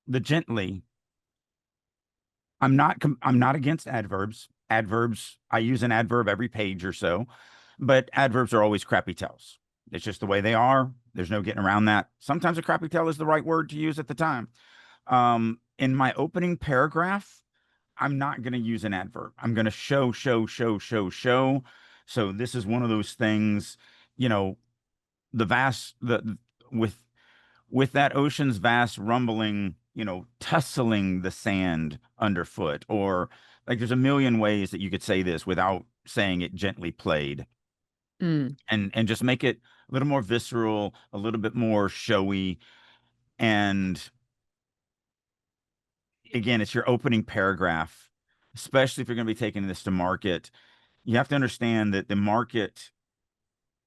the gently, I'm not against adverbs. Adverbs, I use an adverb every page or so, but adverbs are always crappy tells. It's just the way they are. There's no getting around that. Sometimes a crappy tell is the right word to use at the time. In my opening paragraph, I'm not going to use an adverb. I'm going to show, show, show, show, show. So this is one of those things, you know, the vast the with that ocean's vast rumbling, tussling the sand underfoot, or like there's a million ways that you could say this without saying it gently played, Mm. and just make it a little more visceral, a little bit more showy. And again, it's your opening paragraph, especially if you're going to be taking this to market. You have to understand that the market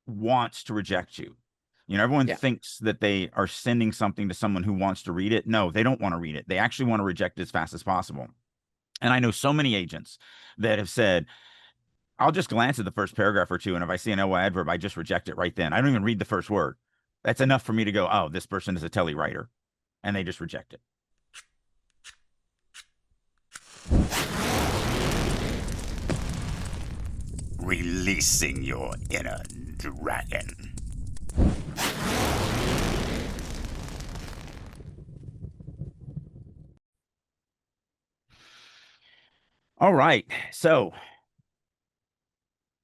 wants to reject you. Everyone Yeah. thinks that they are sending something to someone who wants to read it. No, they don't want to read it. They actually want to reject it as fast as possible. And I know so many agents that have said, I'll just glance at the first paragraph or two, and if I see an LY adverb, I just reject it right then. I don't even read the first word. That's enough for me to go, oh, this person is a tele writer, and they just reject it. Releasing your inner dragon. All right. So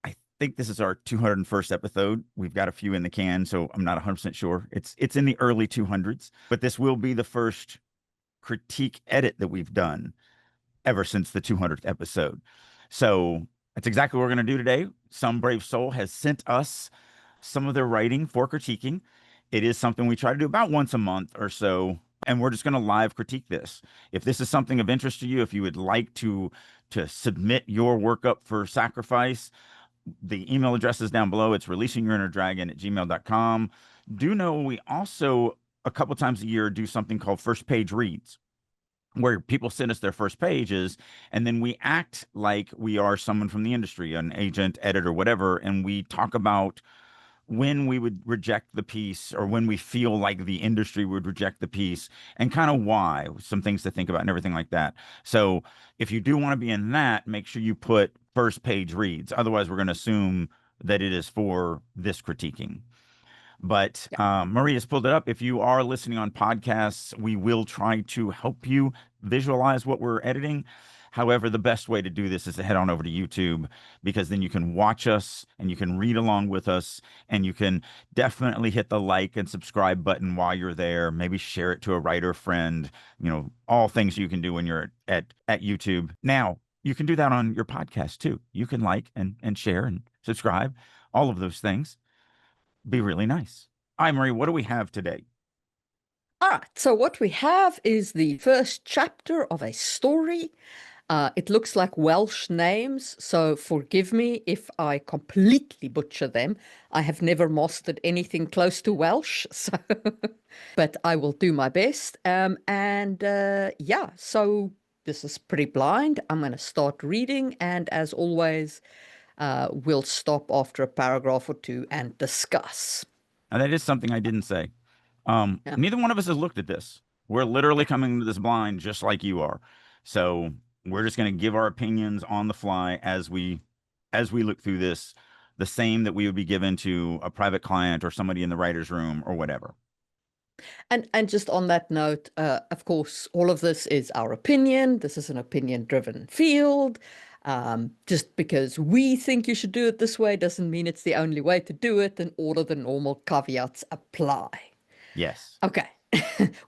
I think this is our 201st episode. We've got a few in the can, so I'm not 100% sure. It's in the early 200s, but this will be the first critique edit that we've done ever since the 200th episode. So that's exactly what we're going to do today. Some brave soul has sent us some of their writing for critiquing. It is something we try to do about once a month or so, and we're just going to live critique this. If this is something of interest to you, if you would like to submit your work up for sacrifice, the email address is down below. It's releasingyourinnerdragon@gmail.com. Do know we also, a couple times a year, do something called first page reads, where people send us their first pages, and then we act like we are someone from the industry, an agent, editor, whatever, and we talk about when we would reject the piece, or when we feel like the industry would reject the piece, and kind of why, some things to think about and everything like that. So if you do want to be in that, make sure you put first page reads. Otherwise, we're going to assume that it is for this critiquing. But Yeah. Maria's pulled it up. If you are listening on podcasts, we will try to help you visualize what we're editing. However, the best way to do this is to head on over to YouTube, because then you can watch us and you can read along with us, and you can definitely hit the like and subscribe button while you're there. Maybe share it to a writer friend, all things you can do when you're at YouTube. Now, you can do that on your podcast too. You can like and share and subscribe, all of those things. Be really nice. Hi, Marie. What do we have today? All right. So what we have is the first chapter of a story. It looks like Welsh names, so forgive me if I completely butcher them. I have never mastered anything close to Welsh, so but I will do my best. Yeah, so this is pretty blind. I'm going to start reading, and as always, we'll stop after a paragraph or two and discuss. Now, that is something I didn't say. Yeah. Neither one of us has looked at this. We're literally Yeah. coming to this blind just like you are. So we're just going to give our opinions on the fly as we look through this, the same that we would be given to a private client or somebody in the writer's room or whatever. And just on that note, of course, all of this is our opinion. This is an opinion-driven field. Just because we think you should do it this way doesn't mean it's the only way to do it, and all of the normal caveats apply. Yes. Okay.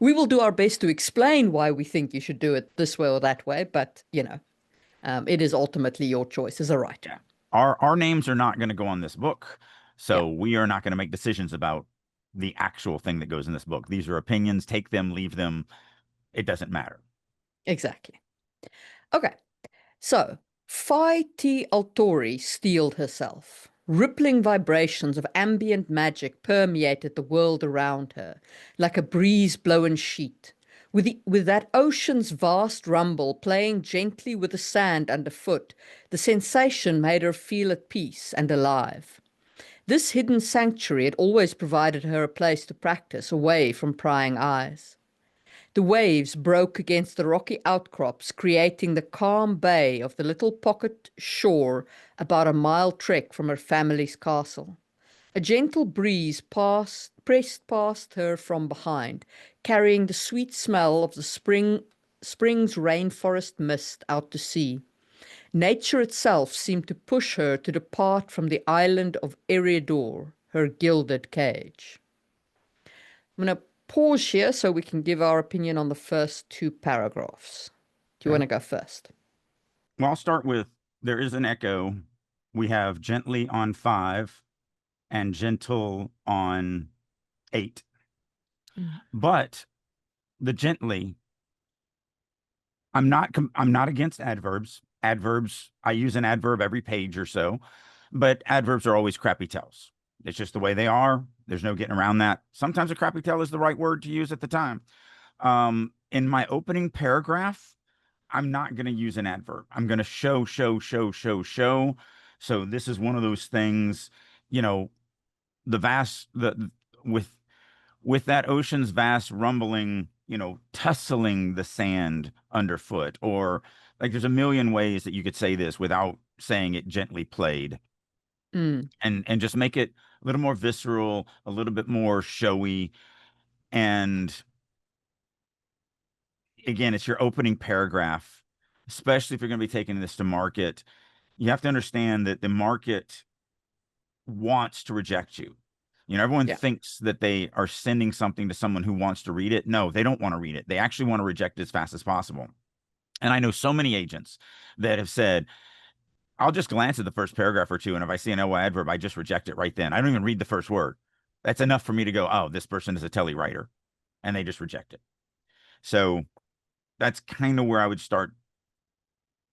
We will do our best to explain why we think you should do it this way or that way, but, it is ultimately your choice as a writer. Yeah. Our names are not going to go on this book. Yeah, So we are not going to make decisions about the actual thing that goes in this book. These are opinions. Take them, leave them. It doesn't matter. exactly. Okay. So, Phi T. Altori steeled herself. Rippling vibrations of ambient magic permeated the world around her, like a breeze-blown sheet, with that ocean's vast rumble playing gently with the sand underfoot. The sensation made her feel at peace and alive. This hidden sanctuary had always provided her a place to practice away from prying eyes. The waves broke against the rocky outcrops, creating the calm bay of the little pocket shore about a mile trek from her family's castle. A gentle breeze pressed past her from behind, carrying the sweet smell of the spring's rainforest mist out to sea. Nature itself seemed to push her to depart from the island of Eriador, her gilded cage. I'm going to pause here so we can give our opinion on the first two paragraphs. Do you want to go first? Well, I'll start with there is an echo. We have gently on 5 and gentle on 8. But the gently, I'm not against adverbs. Adverbs, I use an adverb every page or so, but adverbs are always crappy tells. It's just the way they are. There's no getting around that. Sometimes a crappy tell is the right word to use at the time. In my opening paragraph, I'm not going to use an adverb. I'm going to show. So this is one of those things, you know, with that ocean's vast rumbling, you know, tussling the sand underfoot, or like there's a million ways that you could say this without saying it gently played. And just make it a little more visceral, a little bit more showy. And again, it's your opening paragraph, especially if you're going to be taking this to market. You have to understand that the market wants to reject you. You know, everyone thinks that they are sending something to someone who wants to read it. No, they don't want to read it. They actually want to reject it as fast as possible. And I know so many agents that have said, I'll just glance at the first paragraph or two, and if I see an LY adverb, I just reject it right then. I don't even read the first word. That's enough for me to go, oh, this person is a tele writer, and they just reject it. So that's kind of where I would start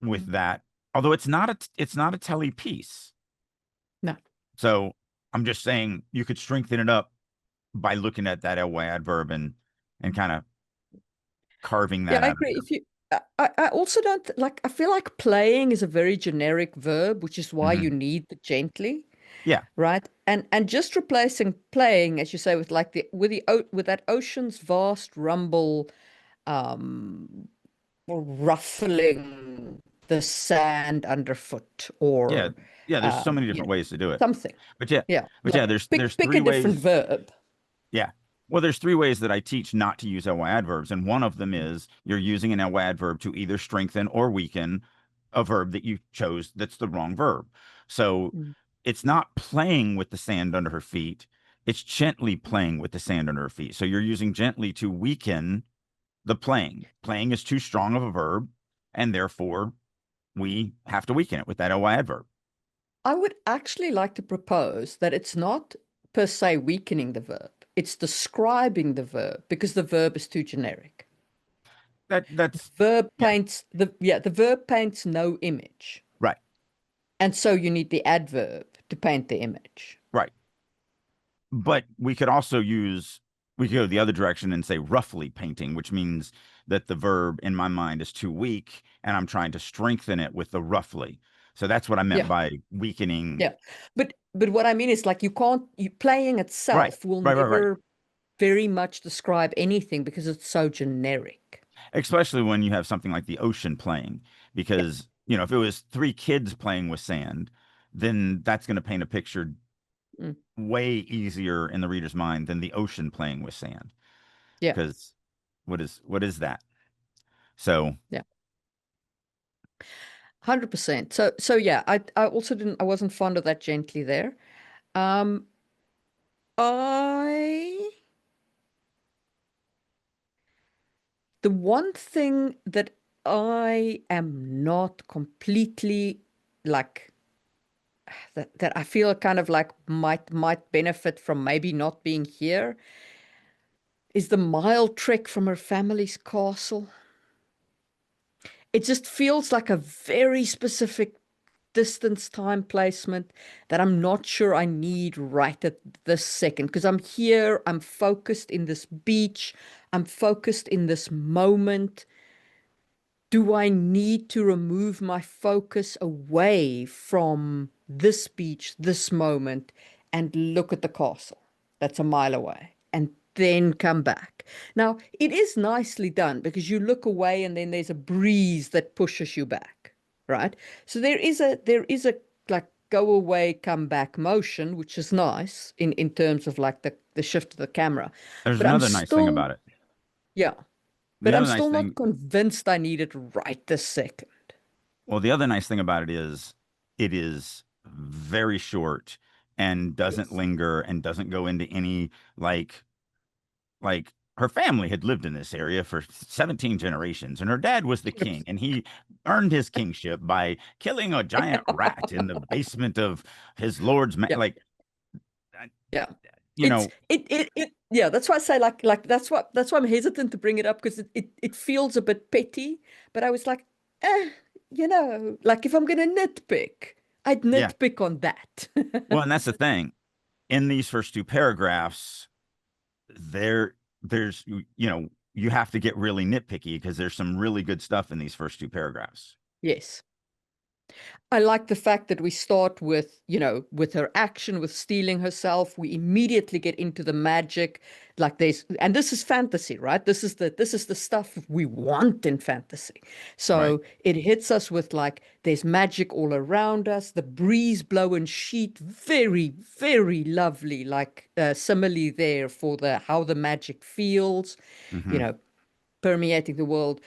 with that. Although it's not a tele piece. No. So I'm just saying you could strengthen it up by looking at that LY adverb and kind of carving that out. Yeah, I agree. I also don't like, I feel like playing is a very generic verb, which is why you need the gently. Yeah. Right. And just replacing playing, as you say, with that ocean's vast rumble, or ruffling the sand underfoot, or there's so many different ways to do it. Something. But there's pick 3 a different ways. verb. Yeah. Well, there's 3 ways that I teach not to use LY adverbs, and one of them is you're using an LY adverb to either strengthen or weaken a verb that you chose that's the wrong verb. So it's not playing with the sand under her feet. It's gently playing with the sand under her feet. So you're using gently to weaken the playing. Playing is too strong of a verb, and therefore we have to weaken it with that LY adverb. I would actually like to propose that it's not per se weakening the verb. It's describing the verb, because the verb is too generic. That's the verb paints the verb paints no image. Right. And so you need the adverb to paint the image. Right. But we could also we could go the other direction and say roughly painting, which means that the verb in my mind is too weak and I'm trying to strengthen it with the roughly. So that's what I meant by weakening. Yeah. But what I mean is, like, playing itself will never very much describe anything because it's so generic. Especially when you have something like the ocean playing, because, you know, if it was 3 kids playing with sand, then that's going to paint a picture way easier in the reader's mind than the ocean playing with sand. Yeah. Because what is that? So yeah. 100%. So yeah, I wasn't fond of that gently there. The one thing that I am not completely like, that I feel kind of like might benefit from maybe not being here, is the mile trek from her family's castle. It just feels like a very specific distance, time placement that I'm not sure I need right at this second, because I'm here, I'm focused in this beach, I'm focused in this moment. Do I need to remove my focus away from this beach, this moment, and look at the castle that's a mile away? And then come back. Now, it is nicely done because you look away and then there's a breeze that pushes you back, right? So there is a like go away, come back motion, which is nice in terms of like the shift of the camera. There's But I'm another nice thing still, about it. yeah, The but I'm other nice still not thing, convinced I need it right this second. well, the other nice thing about it is very short and doesn't Yes. linger and doesn't go into any like her family had lived in this area for 17 generations and her dad was the king and he earned his kingship by killing a giant rat in the basement of his lord's Yeah. like Yeah. you know Yeah, that's why I say like that's why I'm hesitant to bring it up because it feels a bit petty, but I was like, like if I'm gonna nitpick, I'd yeah, nitpick on that. well, and that's the thing in these first two paragraphs there's you have to get really nitpicky because there's some really good stuff in these first two paragraphs. Yes. I like the fact that we start with, with her action, with stealing herself. We immediately get into the magic. Like and this is fantasy, right? This is the stuff we want in fantasy. Right. So it hits us with like, there's magic all around us, the breeze blowing sheet, very, very lovely, like simile there for how the magic feels, Mm-hmm. permeating the world.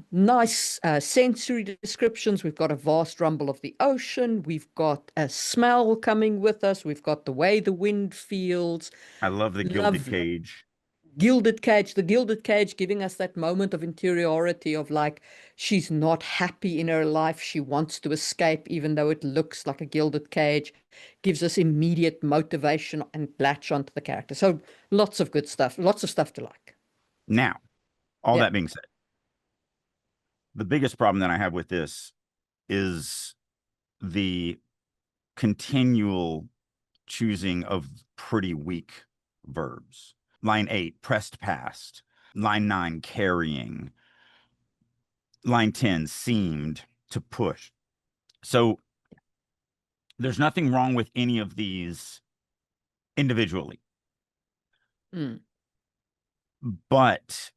Nice sensory descriptions. We've got a vast rumble of the ocean. We've got a smell coming with us. We've got the way the wind feels. I love the gilded Lovely. cage. The gilded cage giving us that moment of interiority of like, she's not happy in her life. She wants to escape, even though it looks like a gilded cage. Gives us immediate motivation and latch onto the character. So lots of good stuff. Lots of stuff to like. Now, all Yeah. that being said, the biggest problem that I have with this is the continual choosing of pretty weak verbs. Line 8, pressed past. Line 9, carrying. Line 10, seemed to push. So there's nothing wrong with any of these individually. Mm. But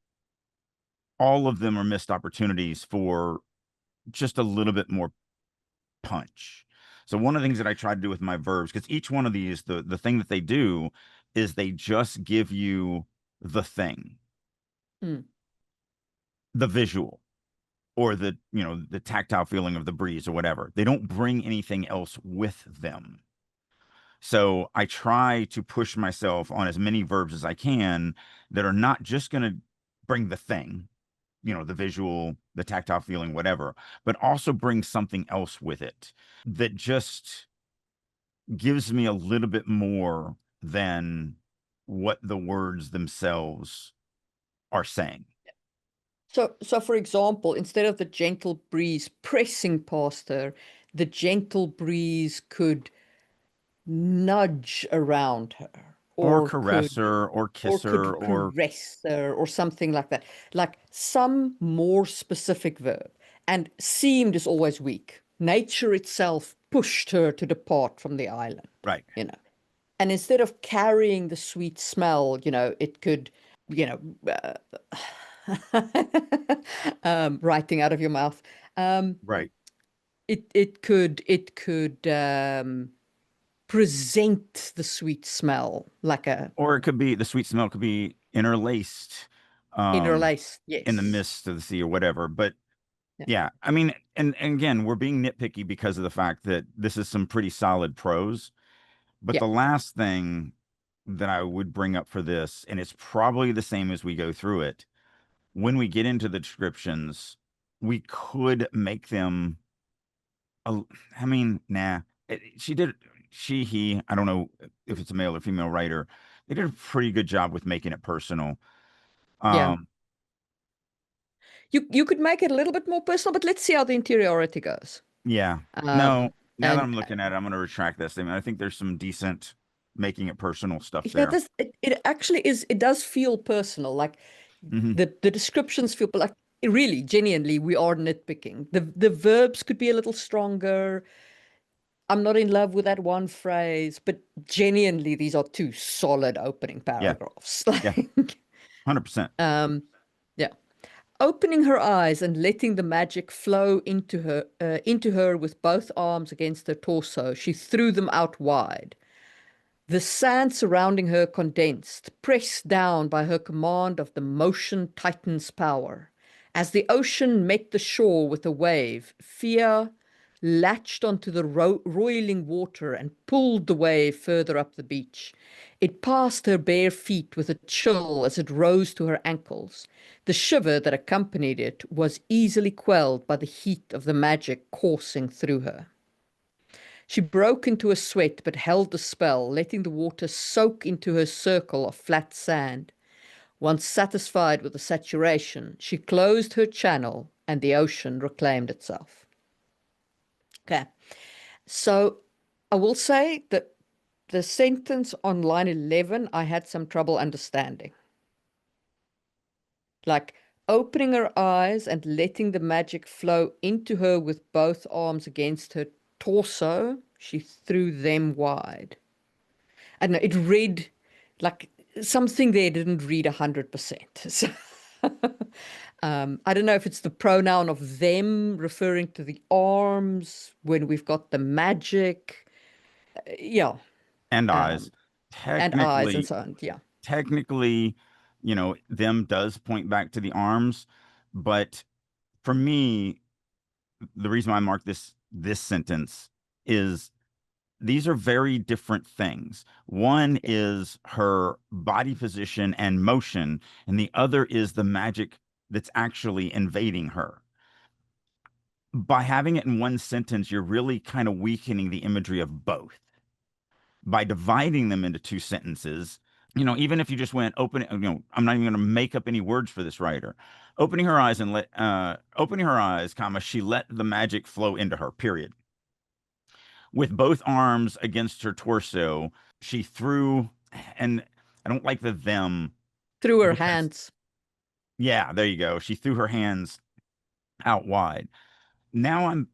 all of them are missed opportunities for just a little bit more punch. So one of the things that I try to do with my verbs, because each one of these, the thing that they do is they just give you the thing, the visual, or the tactile feeling of the breeze or whatever. They don't bring anything else with them. So I try to push myself on as many verbs as I can that are not just going to bring the thing, the visual, the tactile feeling, whatever, but also bring something else with it that just gives me a little bit more than what the words themselves are saying. So for example, instead of the gentle breeze pressing past her, the gentle breeze could nudge around her, Or or caress her, or kiss her, could or caress her, or something like that. Like some more specific verb. And seemed is always weak. Nature itself pushed her to depart from the island. right. And instead of carrying the sweet smell, it could, writing out of your mouth. Right. It could present the sweet smell like a Or it could be the sweet smell could be interlaced interlaced. in the Yes. midst of the sea or whatever. But Yeah. yeah, I mean, and again, we're being nitpicky because of the fact that this is some pretty solid prose. But Yeah. the last thing that I would bring up for this, and it's probably the same as we go through it, when we get into the descriptions, we could make them. I mean, nah. He. I don't know if it's a male or female writer. They did a pretty good job with making it personal. Yeah. You could make it a little bit more personal, but let's see how the interiority goes. Yeah. Um, No, now that and I'm looking at it, I'm going to retract this. I mean, I think there's some decent making it personal stuff yeah, there. it actually is. It does feel personal. Like Mhm. the descriptions feel like really genuinely we are nitpicking. The verbs could be a little stronger. I'm not in love with that one phrase, but genuinely, these are two solid opening Yeah. paragraphs. Yeah. 100%. Yeah. Opening her eyes and letting the magic flow into her with both arms against her torso, she threw them out wide. The sand surrounding her condensed, pressed down by her command of the motion titan's power. As the ocean met the shore with a wave, fear latched onto the roiling water and pulled the wave further up the beach. It passed her bare feet with a chill as it rose to her ankles. The shiver that accompanied it was easily quelled by the heat of the magic coursing through her. She broke into a sweat but held the spell, letting the water soak into her circle of flat sand. Once satisfied with the saturation, she closed her channel and the ocean reclaimed itself. Okay, so I will say that the sentence on line 11, I had some trouble understanding. Like opening her eyes and letting the magic flow into her with both arms against her torso, she threw them wide. I don't know, it read like something there didn't read 100%. So, I don't know if it's the pronoun of them referring to the arms when we've got the magic. Yeah. And eyes. And eyes and Technically, so on. Yeah. technically, them does point back to the arms, but for me, the reason why I marked this sentence is these are very different things. One is her body position and motion, and the other is the magic that's actually invading her. By having it in one sentence, you're really kind of weakening the imagery of both. By dividing them into two sentences, even if you just went open, I'm not even going to make up any words for this writer. Opening her eyes, comma, she let the magic flow into her, period. With both arms against her torso, she threw, and I don't like the them. Through her because- hands. Yeah, there you go. She threw her hands out wide. Now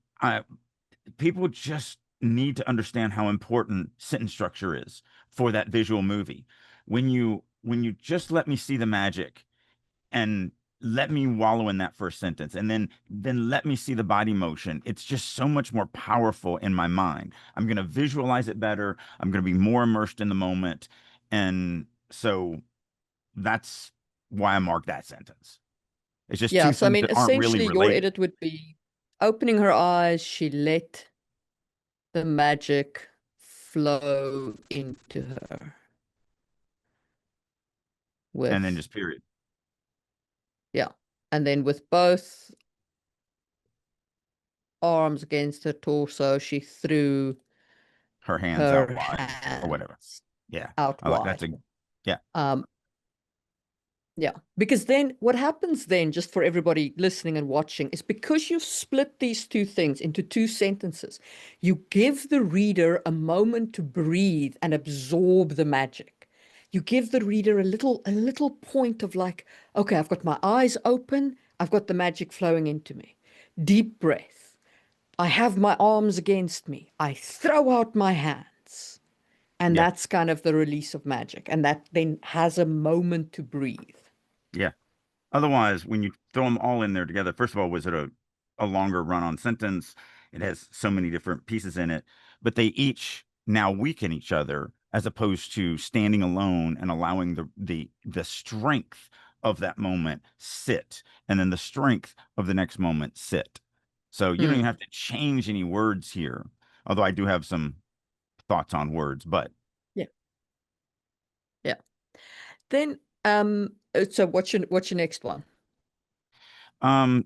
people just need to understand how important sentence structure is for that visual movie. When you just let me see the magic and let me wallow in that first sentence and then let me see the body motion, it's just so much more powerful in my mind. I'm going to visualize it better. I'm going to be more immersed in the moment. And so that's why I marked that sentence. It's just Yeah, two so I things mean, that aren't really essentially your related. edit would be opening her eyes, she let the magic flow into her. And then With, just period. yeah. And then with both arms against her torso, she threw Her hands out her wide or whatever. hands Yeah. out I like that's wide. yeah. Yeah, because then what happens then, just for everybody listening and watching, is because you've split these two things into two sentences, you give the reader a moment to breathe and absorb the magic. You give the reader a little point of like, okay, I've got my eyes open, I've got the magic flowing into me. Deep breath. I have my arms against me. I throw out my hands. And Yeah. that's kind of the release of magic. And that then has a moment to breathe. Yeah. Otherwise, when you throw them all in there together, first of all, was it a longer run-on sentence? It has so many different pieces in it, but they each now weaken each other as opposed to standing alone and allowing the strength of that moment sit, and then the strength of the next moment sit. So you don't even have to change any words here, although I do have some thoughts on words, but Yeah. Yeah. Then, so what's your next one?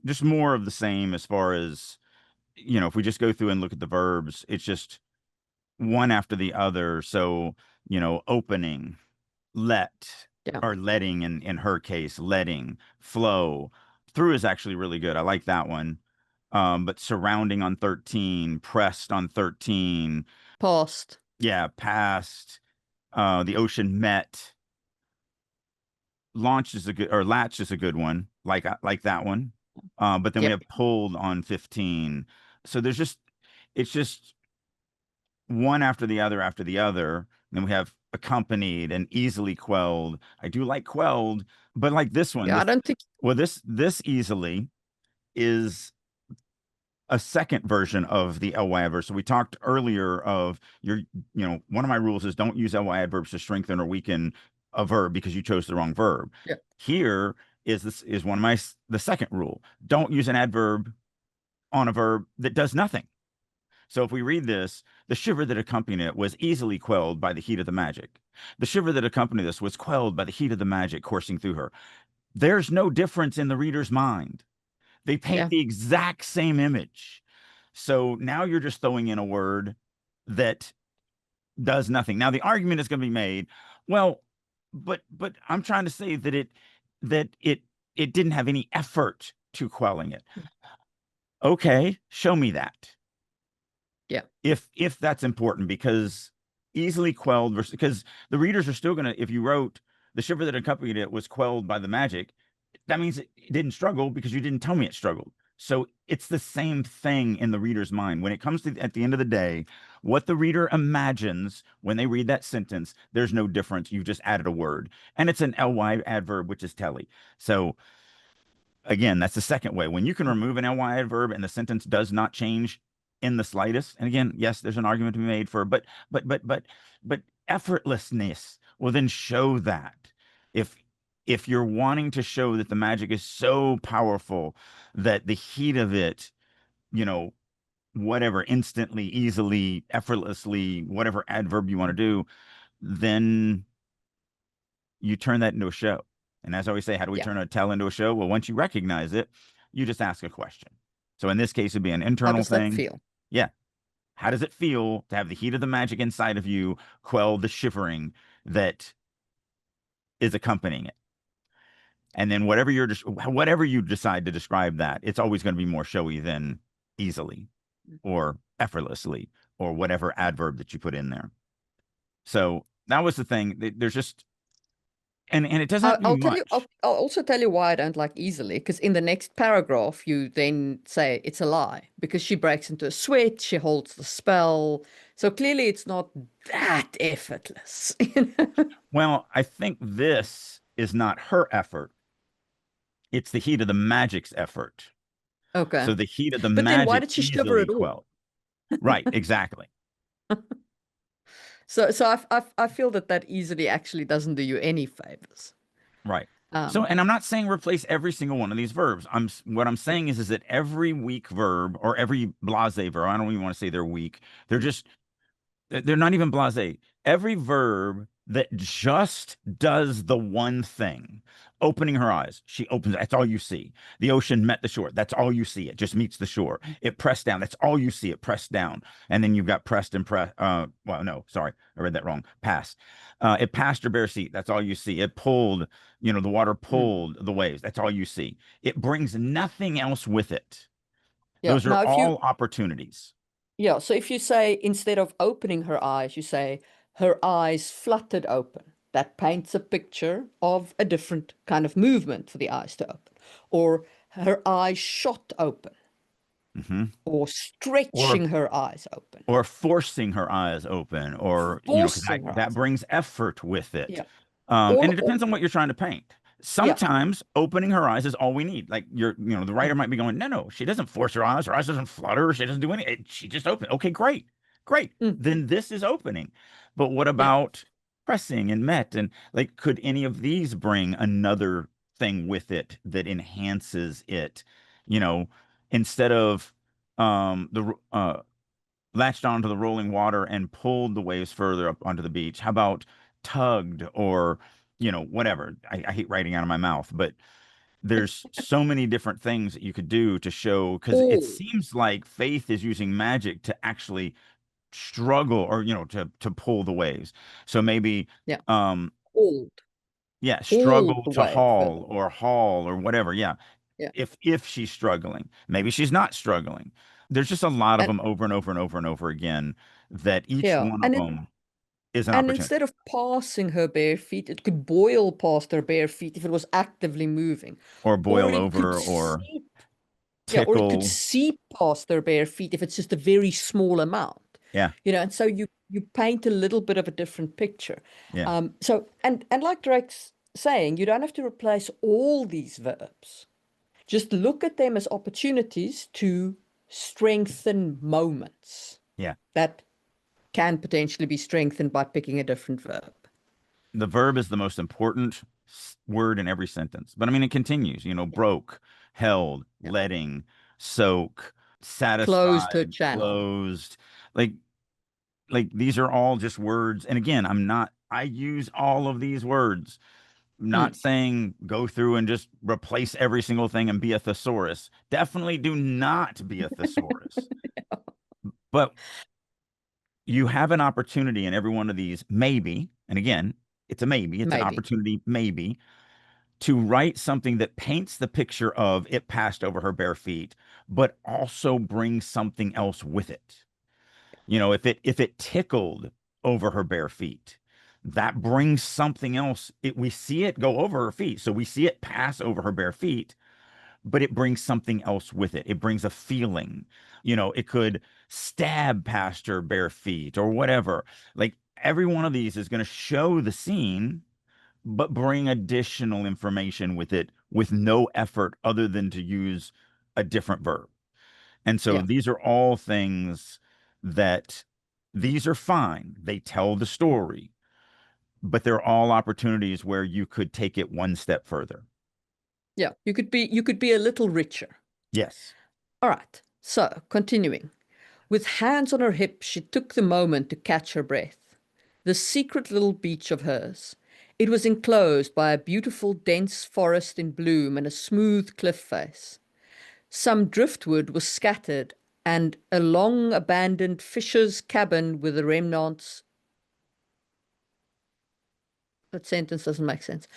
just more of the same as far as, if we just go through and look at the verbs, it's just one after the other. So, opening, let, Yeah. or letting in her case, letting, flow. Through is actually really good. I like that one. But surrounding on 13, pressed on 13. Past. Yeah, past. The ocean met. Launched is a good, or latched is a good one. Like that one. But then we Yep. have pulled on 15. So it's just one after the other after the other. Then we have accompanied and easily quelled. I do like quelled, but like this one, Yeah, I don't think. well, this easily is a second version of the ly adverb. So we talked earlier of one of my rules is don't use ly adverbs to strengthen or weaken a verb because you chose the wrong verb. Yeah. Here is one of the second rule. Don't use an adverb on a verb that does nothing. So if we read this, the shiver that accompanied it was easily quelled by the heat of the magic. The shiver that accompanied this was quelled by the heat of the magic coursing through her. There's no difference in the reader's mind. They paint the exact same image. So now you're just throwing in a word that does nothing. Now the argument is going to be made, well, but I'm trying to say that it didn't have any effort to quelling it. Okay, show me that. Yeah. If that's important, because easily quelled versus, because the readers are still gonna, if you wrote the shiver that accompanied it was quelled by the magic, that means it didn't struggle because you didn't tell me it struggled. So it's the same thing in the reader's mind. When it comes to, at the end of the day, what the reader imagines when they read that sentence, there's no difference. You've just added a word, and it's an ly adverb, which is telly. So again, that's the second way. When you can remove an ly adverb and the sentence does not change in the slightest. And again, yes, there's an argument to be made for, but effortlessness will then show that. If you're wanting to show that the magic is so powerful that the heat of it, whatever, instantly, easily, effortlessly, whatever adverb you want to do, then you turn that into a show. And as I always say, how do we turn a tell into a show? Well, once you recognize it, you just ask a question. So in this case, it'd be an internal thing. How does that feel? Yeah. How does it feel to have the heat of the magic inside of you quell the shivering that is accompanying it? And then whatever you decide to describe that, it's always going to be more showy than easily or effortlessly or whatever adverb that you put in there. So that was the thing. There's just, and it doesn't I'll also tell you why I don't like easily, because in the next paragraph you then say it's a lie because she breaks into a sweat, she holds the spell, so clearly it's not that effortless. Well, I think this is not her effort, it's the heat of the magic's effort. Okay, so the heat of the but magic, then why did she shiver at all? Right, exactly. So I feel that easily actually doesn't do you any favors. Right. So, and I'm not saying replace every single one of these verbs. What I'm saying is that every weak verb or every blasé verb, I don't even want to say they're weak. They're not even blasé. Every verb that just does the one thing. Opening her eyes, she opens, that's all you see. The ocean met the shore, that's all you see. It just meets the shore. It pressed down, that's all you see. It pressed down. And then you've got pressed and pressed. Well, no, sorry, I read that wrong. Passed. It passed her bare seat, that's all you see. It pulled, the water pulled the waves, that's all you see. It brings nothing else with it. Yeah. Those are all opportunities. Yeah, so if you say, instead of opening her eyes, you say, her eyes fluttered open. That paints a picture of a different kind of movement for the eyes to open. Or her eyes shot open. Mm-hmm. Or stretching her eyes open. Or forcing her eyes open. Or, that brings effort with it. Yeah. And it depends on what you're trying to paint. Sometimes opening her eyes is all we need. Like the writer might be going, no, she doesn't force her eyes doesn't flutter, she doesn't do anything. She just opens. Okay, great. Then this is opening. But what about pressing and met? And like, could any of these bring another thing with it that enhances it? Instead of latched onto the rolling water and pulled the waves further up onto the beach. How about tugged or whatever. I hate writing out of my mouth, but there's so many different things that you could do to show, because it seems like Faith is using magic to actually struggle or to pull the waves. So maybe struggle to haul or whatever. If she's struggling, maybe she's not struggling. There's just a lot of them over and over and over and over again, that each one of them is an opportunity. Instead of passing her bare feet, it could boil past her bare feet if it was actively moving. Or boil over or tickle. Or it could seep past her bare feet if it's just a very small amount. Yeah. And so you paint a little bit of a different picture. Yeah. So and like Drake's saying, you don't have to replace all these verbs. Just look at them as opportunities to strengthen moments Yeah. that can potentially be strengthened by picking a different verb. The verb is the most important word in every sentence. But I mean, it continues, broke, held, Yeah. letting, soak, Closed her satisfied, channel. closed. Like these are all just words. And again, I use all of these words. I'm not saying go through and just replace every single thing and be a thesaurus. Definitely do not be a thesaurus. But you have an opportunity in every one of these, maybe, and again, it's a maybe, it's an Maybe. opportunity, maybe, to write something that paints the picture of it passed over her bare feet, but also brings something else with it. If it tickled over her bare feet, that brings something else. We see it go over her feet, so we see it pass over her bare feet, but it brings something else with it. It brings a feeling. It could stab past her bare feet or whatever. Like every one of these is going to show the scene, but bring additional information with it with no effort other than to use a different verb. And so Yeah. these are all things that these are fine. They tell the story, but they're all opportunities where you could take it one step further. Yeah, you could be a little richer. Yes. All right. So, continuing. With hands on her hips, she took the moment to catch her breath. The secret little beach of hers. It was enclosed by a beautiful dense forest in bloom and a smooth cliff face. Some driftwood was scattered, and a long abandoned fisher's cabin with the remnants. That sentence doesn't make sense.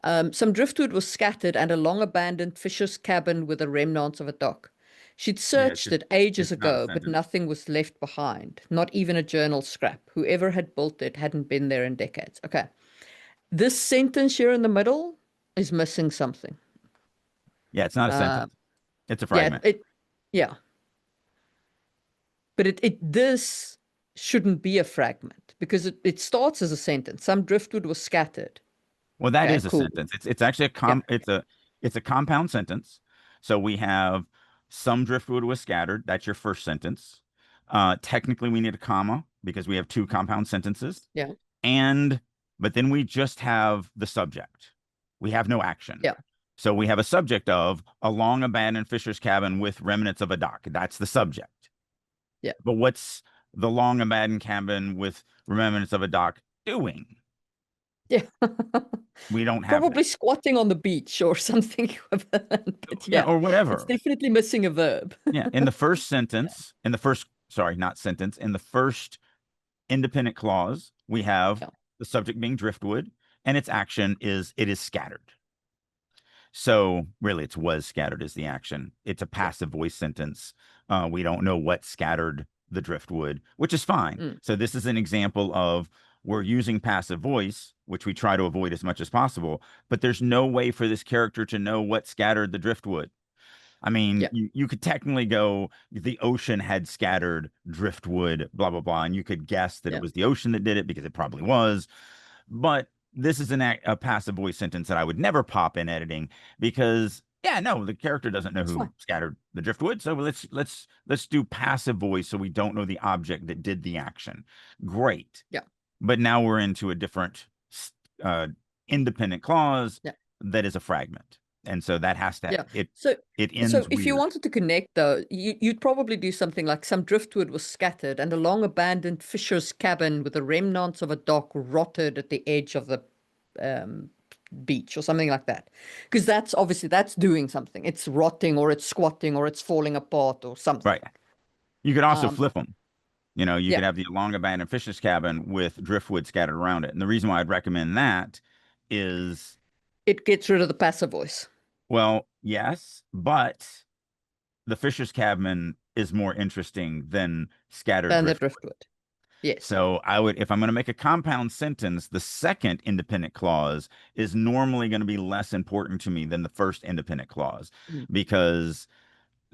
Some driftwood was scattered, and a long abandoned fisher's cabin with the remnants of a dock. She'd searched it ages it's not a ago, but sentence. nothing was left behind, not even a journal scrap. Whoever had built it hadn't been there in decades. Okay. This sentence here in the middle is missing something. Yeah, it's not a sentence. It's a Yeah, fragment. yeah. But this shouldn't be a fragment because it starts as a sentence. Some driftwood was scattered. Well, that Okay, is a cool. sentence. It's actually Yeah. it's a compound sentence. So we have some driftwood was scattered. That's your first sentence. Technically, we need a comma because we have two compound sentences. Yeah. But then we just have the subject. We have no action. Yeah. So we have a subject of a long abandoned fisher's cabin with remnants of a dock. That's the subject. Yeah. But what's the long abandoned cabin with remnants of a dock doing? Yeah. We don't have Probably that. squatting on the beach or something equivalent. But Yeah, or whatever. It's definitely missing a verb. Yeah. In the first sentence, sorry, not sentence, in the first independent clause, we have the subject being driftwood, and its action is it is scattered. So really, it's was scattered is the action. It's a passive voice sentence. We don't know what scattered the driftwood, which is fine. So this is an example of we're using passive voice, which we try to avoid as much as possible, but there's no way for this character to know what scattered the driftwood. I mean, you could technically go, the ocean had scattered driftwood, blah, blah, blah, and you could guess that it was the ocean that did it because it probably was. But this is a passive voice sentence that I would never pop in editing because, the character doesn't know who scattered the driftwood. So let's do passive voice so we don't know the object that did the action. Great. Yeah. But now we're into a different independent clause that is a fragment. And so that has to it ends. So if you weird. wanted to connect though, you'd probably do something like some driftwood was scattered and a long abandoned fisher's cabin with the remnants of a dock rotted at the edge of the beach or something like that. Because that's doing something. It's rotting or it's squatting or it's falling apart or something. Right. You could also flip them. You could have the long abandoned fisher's cabin with driftwood scattered around it. And the reason why I'd recommend that is it gets rid of the passive voice. Well, yes, but the fisher's cabin is more interesting than scattered the driftwood. Yes. So if I'm going to make a compound sentence, the second independent clause is normally going to be less important to me than the first independent clause because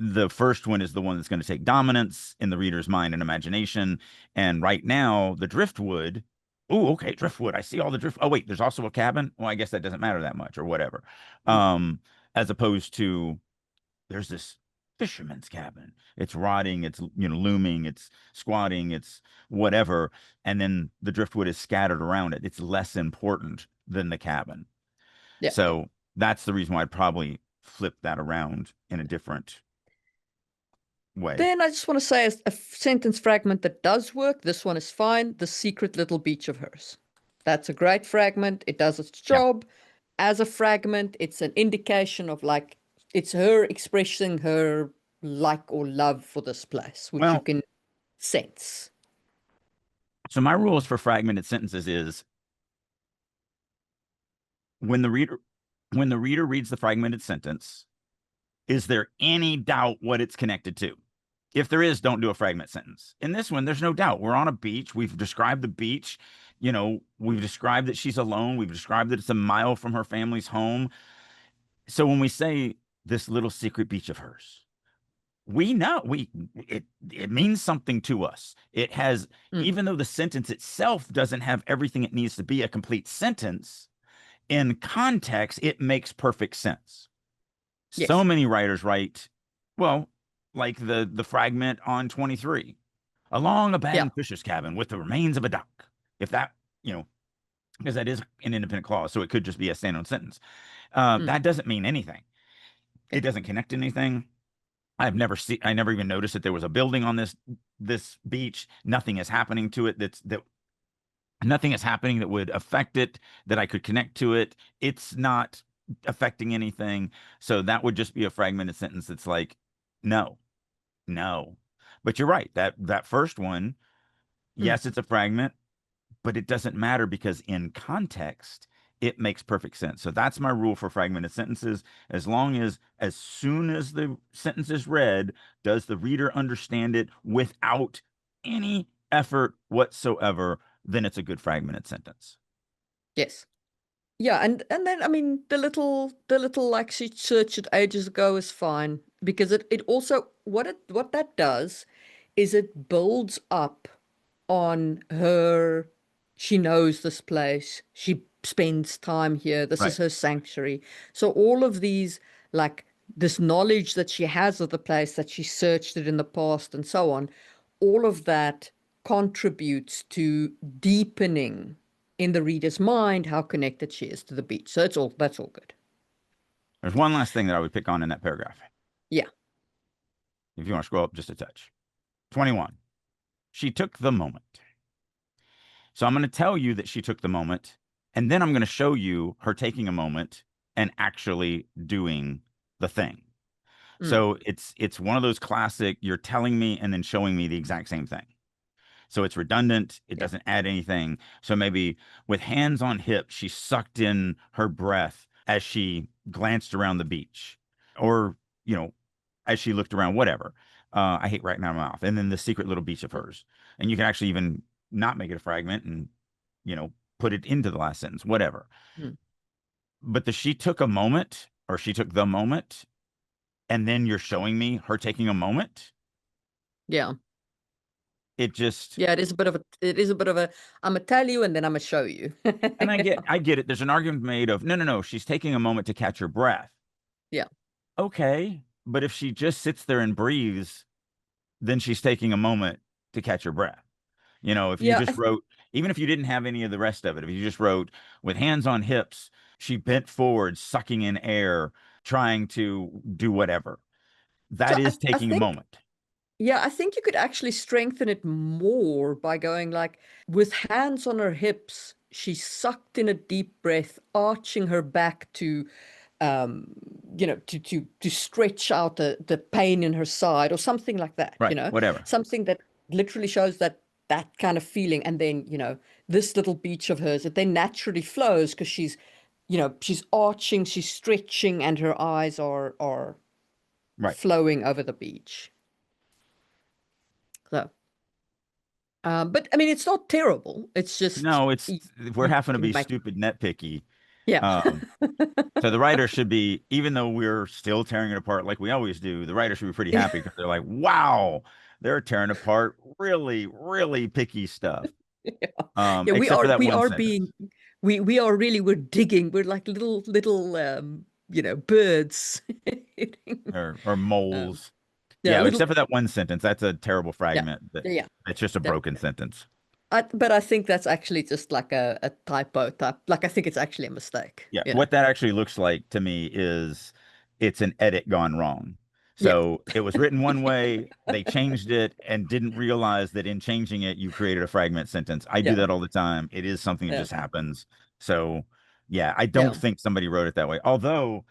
the first one is the one that's going to take dominance in the reader's mind and imagination. And right now, the driftwood. Oh, okay, driftwood. I see all the drift. Oh, wait, there's also a cabin. Well, I guess that doesn't matter that much or whatever. As opposed to there's this fisherman's cabin. It's rotting, it's looming, it's squatting, it's whatever. And then the driftwood is scattered around it. It's less important than the cabin. Yeah. So that's the reason why I'd probably flip that around in a different way. Then I just want to say a sentence fragment that does work. This one is fine. The secret little beach of hers. That's a great fragment. It does its job. As a fragment, it's an indication of like, it's her expressing her like or love for this place, which you can sense. So my rules for fragmented sentences is when the reader reads the fragmented sentence, is there any doubt what it's connected to? If there is, don't do a fragment sentence. In this one, there's no doubt. We're on a beach. We've described the beach. We've described that she's alone. We've described that it's a mile from her family's home. So when we say this little secret beach of hers, we know it means something to us. It has, even though the sentence itself doesn't have everything it needs to be a complete sentence, in context, it makes perfect sense. Yes. So many writers write, well, like the fragment on 23, along a abandoned fisher's cabin with the remains of a duck. If that, because that is an independent clause, so it could just be a standalone sentence. That doesn't mean anything. It doesn't connect to anything. I never even noticed that there was a building on this beach. Nothing is happening to it nothing is happening that would affect it, that I could connect to it. It's not affecting anything. So that would just be a fragmented sentence that's like, no. But you're right. That first one, yes, it's a fragment, but it doesn't matter because in context, it makes perfect sense. So that's my rule for fragmented sentences. As soon as the sentence is read, does the reader understand it without any effort whatsoever, then it's a good fragmented sentence. Yes. Yeah, and then I mean the little like she searched it ages ago is fine because it also what that does is it builds up on her. She knows this place. She spends time here. This is her sanctuary. So all of these, like this knowledge that she has of the place, that she searched it in the past and so on, all of that contributes to deepening in the reader's mind how connected she is to the beach. So that's all good. There's one last thing that I would pick on in that paragraph. Yeah. If you want to scroll up just a touch. 21. She took the moment. So I'm going to tell you that she took the moment, and then I'm going to show you her taking a moment and actually doing the thing. So it's one of those classic, you're telling me and then showing me the exact same thing. So it's redundant. It doesn't add anything. So maybe with hands on hips, she sucked in her breath as she glanced around the beach, or, as she looked around, whatever. I hate writing out of my mouth. And then the secret little beach of hers. And you can actually even not make it a fragment and, put it into the last sentence, whatever. But she took a moment, or she took the moment, and then you're showing me her taking a moment. Yeah. It just, it is a bit of a I'm gonna tell you and then I'm gonna show you. And I get it. There's an argument made of no, she's taking a moment to catch her breath. Yeah. Okay. But if she just sits there and breathes, then she's taking a moment to catch her breath. If you just wrote, even if you didn't have any of the rest of it, if you just wrote with hands on hips, she bent forward, sucking in air, trying to do whatever. That is taking a moment. Yeah, I think you could actually strengthen it more by going like, with hands on her hips, she sucked in a deep breath, arching her back to, to stretch out the pain in her side or something like that, Right, whatever. Something that literally shows that kind of feeling. And then, this little beach of hers, it then naturally flows because she's arching, she's stretching, and her eyes are flowing over the beach. So, but I mean, it's not terrible. It's just no. We're having to be stupid nitpicky. Yeah. So the writer should be, even though we're still tearing it apart like we always do, the writer should be pretty happy because they're like, wow, they're tearing apart really, really picky stuff. Yeah, Except for that we one are sentence. being we are really we're digging. We're like little birds. hitting, Or um, moles. yeah, Yeah, little except for that one sentence. That's a terrible yeah. fragment. Yeah. That's just a Yeah. broken sentence. But I think that's actually just like a typo type. Like I think it's actually a mistake. Yeah, You know? what that actually looks like to me is it's an edit gone wrong. Yeah. So it was written one way, they changed it and didn't realize that in changing it, you created a fragment sentence. I do Yeah. that all the time. It is something that Yeah. just happens. So yeah, I Yeah. don't think somebody wrote it that way. Although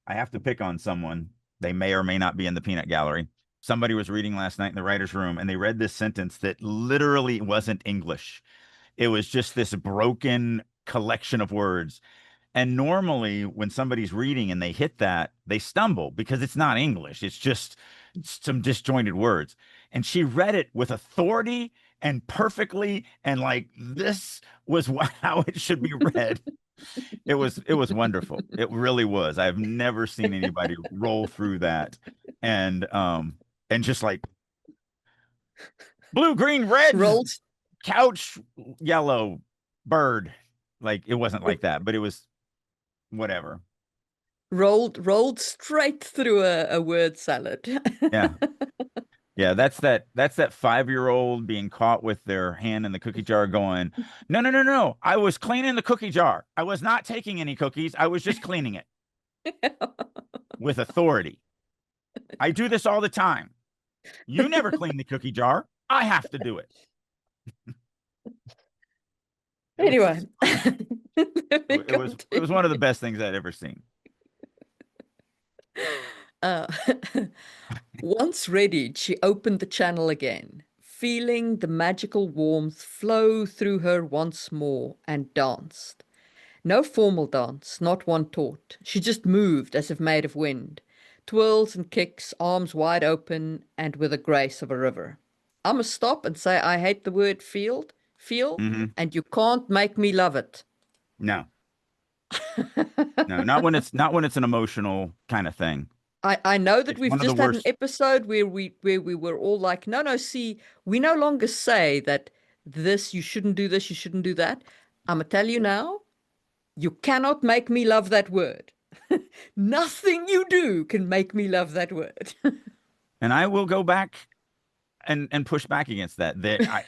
I have to pick on someone. They may or may not be in the peanut gallery. Somebody was reading last night in the writer's room and they read this sentence that literally wasn't English. It was just this broken collection of words. And normally, when somebody's reading and they hit that, they stumble because it's not English. It's just some disjointed words. And she read it with authority and perfectly, and like this was how it should be read. It was wonderful. It really was. I've never seen anybody roll through that and just like blue, green, red, Rolls couch, yellow, bird. Like it wasn't like that, but it was whatever. rolled straight through a word salad. Yeah. Yeah, that's that 5-year-old being caught with their hand in the cookie jar going, "No, no, no, no. I was cleaning the cookie jar. I was not taking any cookies. I was just cleaning it with authority. I do this all the time. You never clean the cookie jar. I have to do it." Anyway, It was one of the best things I'd ever seen. Once readied, she opened the channel again, feeling the magical warmth flow through her once more, and danced. No formal dance, not one taught. She just moved as if made of wind. Twirls and kicks, arms wide open, and with the grace of a river. I must stop and say I hate the word feel, Mhm. and you can't make me love it. No, no, not when it's an emotional kind of thing. I know that It's we've one of the just had an worst. episode where we were all like, no, see, we no longer say that this, you shouldn't do this, you shouldn't do that. I'm gonna tell you now, you cannot make me love that word. Nothing you do can make me love that word. And I will go back and push back against that. That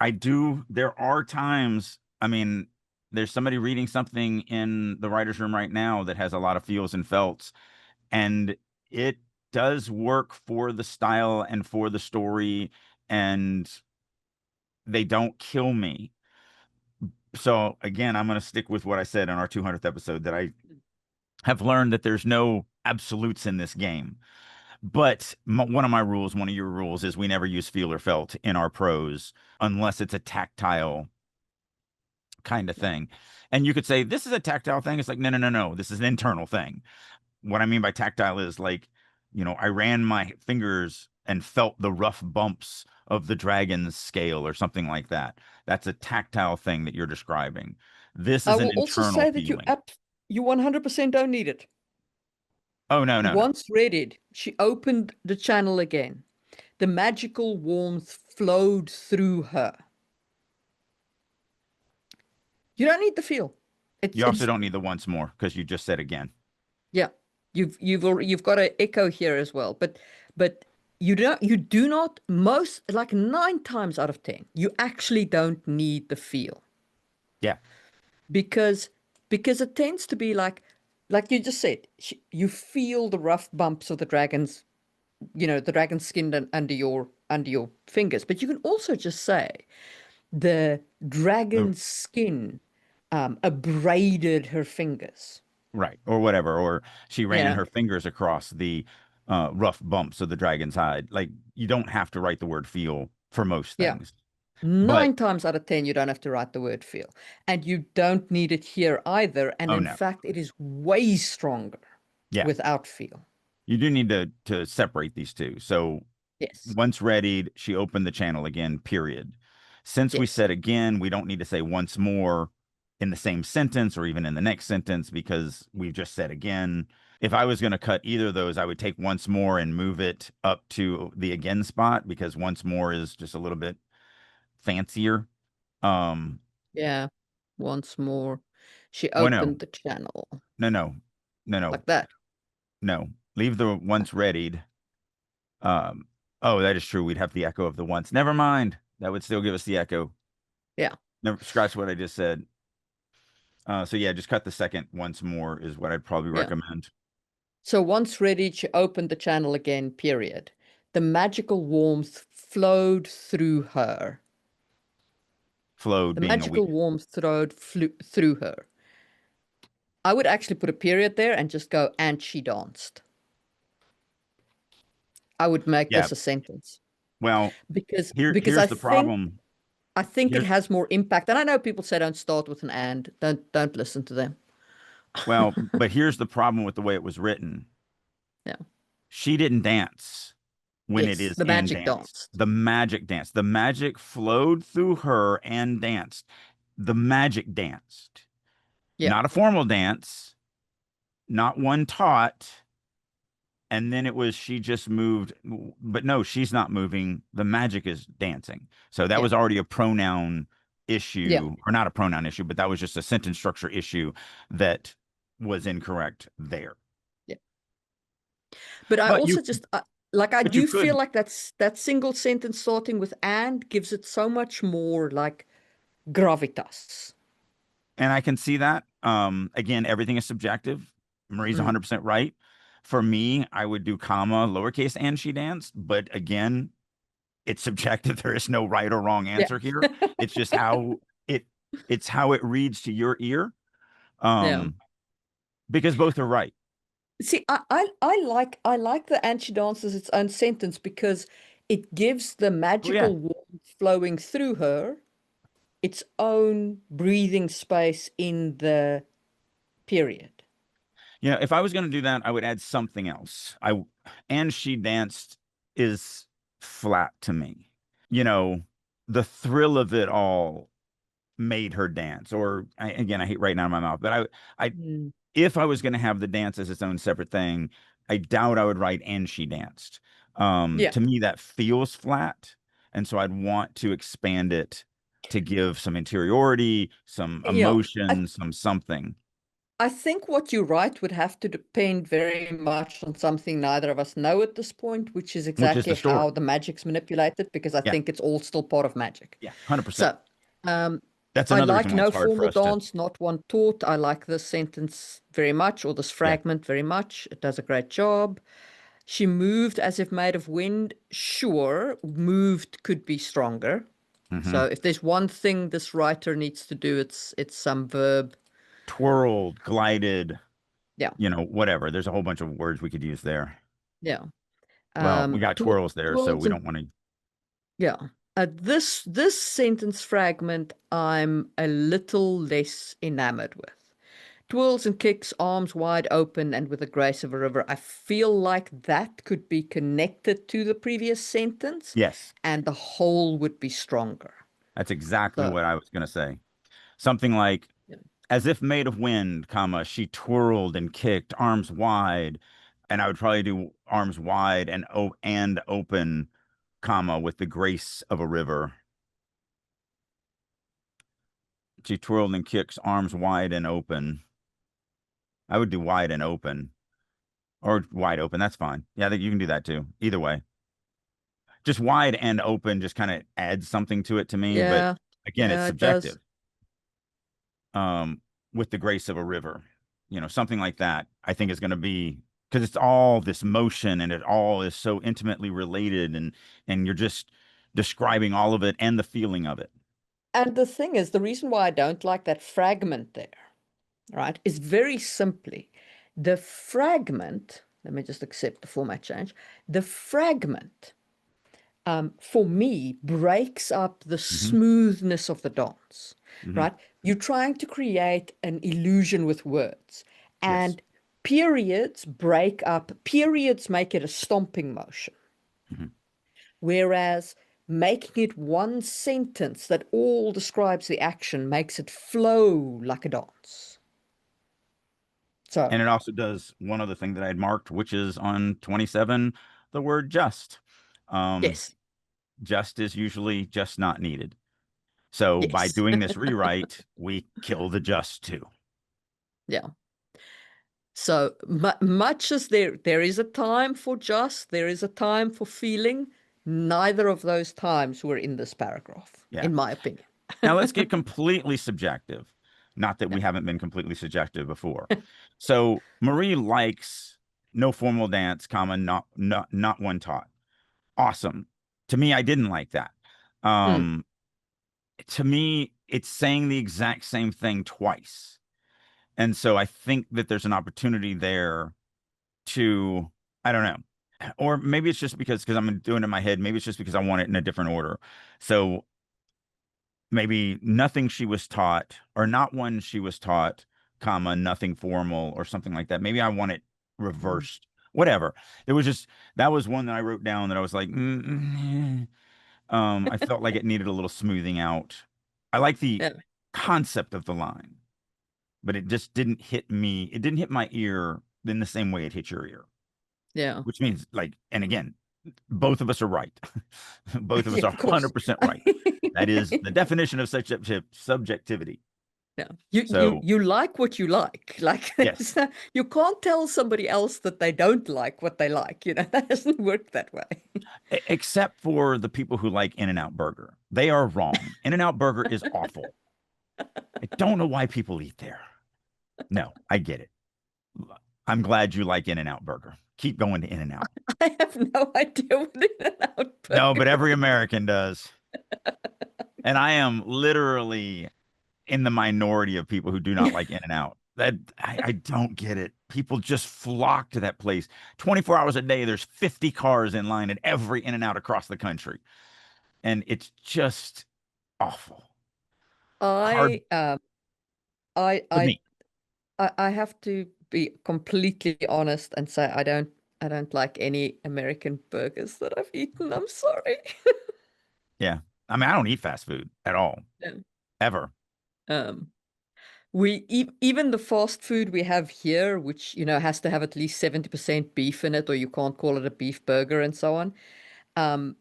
I do. There are times. I mean, there's somebody reading something in the writer's room right now that has a lot of feels and felts, and it does work for the style and for the story, and they don't kill me. So again, I'm going to stick with what I said in our 200th episode, that I have learned that there's no absolutes in this game. But one of my rules, one of your rules, is we never use feel or felt in our prose unless it's a tactile kind of thing. And you could say, this is a tactile thing. It's like, no, no, no, no. This is an internal thing. What I mean by tactile is like, I ran my fingers and felt the rough bumps of the dragon's scale or something like that. That's a tactile thing that you're describing. This I is an will also internal say that feeling. you 100% don't need it. Oh, no, no, no. Once readied, she opened the channel again. The magical warmth flowed through her. You don't need the feel. You also don't need the once more because you just said again. Yeah, you've got an echo here as well, but you do not, most, like 9 times out of 10, you actually don't need the feel. Yeah. Because it tends to be like you just said, you feel the rough bumps of the dragon's, the dragon's skin under your fingers, but you can also just say the dragon's skin abraded her fingers. Right. Or whatever. Or she ran Yeah. her fingers across the rough bumps of the dragon's hide. Like, you don't have to write the word feel for most Yeah. things. 9 times out of 10, you don't have to write the word feel. And you don't need it here either. And in fact, it is way stronger without feel. You do need to separate these two. So yes, once readied, she opened the channel again, period. Since we said again, we don't need to say once more. in the same sentence or even in the next sentence because we've just said again. If I was going to cut either of those, I would take once more and move it up to the again spot because once more is just a little bit fancier. Yeah. Once more. She Well, no, opened the channel no. like that. No. Leave the once readied. Oh, that is true. We'd have the echo of the once. Never mind. That would still give us the echo. Yeah. Never scratch what I just said. So yeah, just cut the second once more is what I'd probably Yeah. recommend. So once ready, she opened the channel again, period. The magical warmth flowed through her. Flowed The being a magical weak. warmth flew through her. I would actually put a period there and just go, and she danced. I would make Yeah. this a sentence Well, because here's the problem. I think it Here's has more impact. And I know people say don't start with an and. Don't listen to them. well, but here's the problem with the way it was written. Yeah. She didn't dance when it Yes, is the and magic danced. danced. The magic dance. The magic flowed through her and danced. The magic danced. Yeah. Not a formal dance, not one taught. And then it was she just moved, but no, she's not moving. The magic is dancing. So that Yeah. was already a pronoun Yeah. issue, or not a pronoun issue, but that was just a sentence structure issue that was incorrect there. Yeah. But I But also you, just like I but you do feel could, like that single sentence starting with and gives it so much more like gravitas. and I can see that. Again, everything is subjective. Marie's Mm. 100% right. For me, I would do comma, lowercase, and she danced. But again, it's subjective. There is no right or wrong answer here. It's just it's how it reads to your ear. Yeah. Because both are right. See, I like the and she dances its own sentence because it gives the Oh, yeah. magical warmth flowing through her its own breathing space in the period. Yeah, if I was going to do that, I would add something else. And she danced is flat to me. You know, the thrill of it all made her dance. Or again, I hate right now in my mouth, but Mm. if I was going to have the dance as its own separate thing, I doubt I would write and she danced. Yeah. To me, that feels flat, and so I'd want to expand it to give some interiority, some Yeah. emotion, some something. I think what you write would have to depend very much on something neither of us know at this point, which is Which is the exactly story. how the magic's manipulated, because I Yeah. think it's all still part of magic. Yeah, 100%. So, That's I another like reason why no it's hard for formal us to. dance, not one taught. I like this sentence very much, or this Yeah. fragment very much. It does a great job. She moved as if made of wind. Sure, moved could be stronger. Mhm. So if there's one thing this writer needs to do, it's some verb. Twirled, glided, Yeah. whatever. There's a whole bunch of words we could use there. Yeah. Well, we got twirls there, so twirls we and don't want to. yeah. This sentence fragment I'm a little less enamored with. Twirls and kicks, arms wide open and with the grace of a river. I feel like that could be connected to the previous sentence Yes, and the whole would be stronger. that's exactly So, what I was going to say. Something like, yeah. as if made of wind, comma, she twirled and kicked, arms wide. And I would probably do arms wide and open, comma, with the grace of a river. She twirled and kicks, arms wide and open. I would do wide and open. Or wide open. That's fine. Yeah, I think you can do that too. Either way. Just wide and open just kind of adds something to it to me. Yeah. But again, it's Yeah, it does. subjective. With the grace of a river, something like that, I think is going to be, because it's all this motion and it all is so intimately related, and you're just describing all of it and the feeling of it. And the thing is, the reason why I don't like that fragment there, right, is very simply the fragment. Let me just accept the format change. The fragment, for me, breaks up the smoothness of the dance, right? You're trying to create an illusion with words, and Yes. periods break up, periods make it a stomping motion. Whereas making it one sentence that all describes the action, makes it flow like a dance. So, And it also does one other thing that I had marked, which is on 27, the word just. yes, Just is usually just not needed. So by yes. doing this rewrite, we kill the just too. Yeah. So much as there is a time for just, there is a time for feeling, neither of those times were in this paragraph, Yeah. in my opinion. Now let's get completely subjective. Not that we haven't been completely subjective before. So Marie likes no formal dance, comma, not one taught. Awesome. To me, I didn't like that. To me, it's saying the exact same thing twice. And so I think that there's an opportunity there to, I don't know. Or maybe it's just because I'm doing it in my head. Maybe it's just because I want it in a different order. So maybe nothing she was taught, or not one she was taught, comma, nothing formal, or something like that. Maybe I want it reversed. Whatever. It was just, that was one that I wrote down that I was like, I felt like it needed a little smoothing out. I like the Yeah. concept of the line, but it just didn't hit me. It didn't hit my ear in the same way it hit your ear. Yeah. Which means, like, and again, both of us are right. Both of us Yeah, are of course. 100% right. That is the definition of subjectivity. Yeah. You So, you like what you like. Like yes. you can't tell somebody else that they don't like what they like. That doesn't work that way. Except for the people who like In-N-Out Burger. They are wrong. In-N-Out Burger is awful. I don't know why people eat there. No, I get it. I'm glad you like In-N-Out Burger. Keep going to In-N-Out. I have no idea what In-N-Out No, but Burger every American does. And I am literally in the minority of people who do not like In-N-Out. That I don't get it. People just flock to that place. 24 hours a day, there's 50 cars in line at every In-N-Out across the country. And it's just awful. Hard I for I me. I have to be completely honest and say I don't like any American burgers that I've eaten. I'm sorry. Yeah. I mean, I don't eat fast food at all. Yeah. Ever. Even the fast food we have here, which has to have at least 70% beef in it, or you can't call it a beef burger and so on.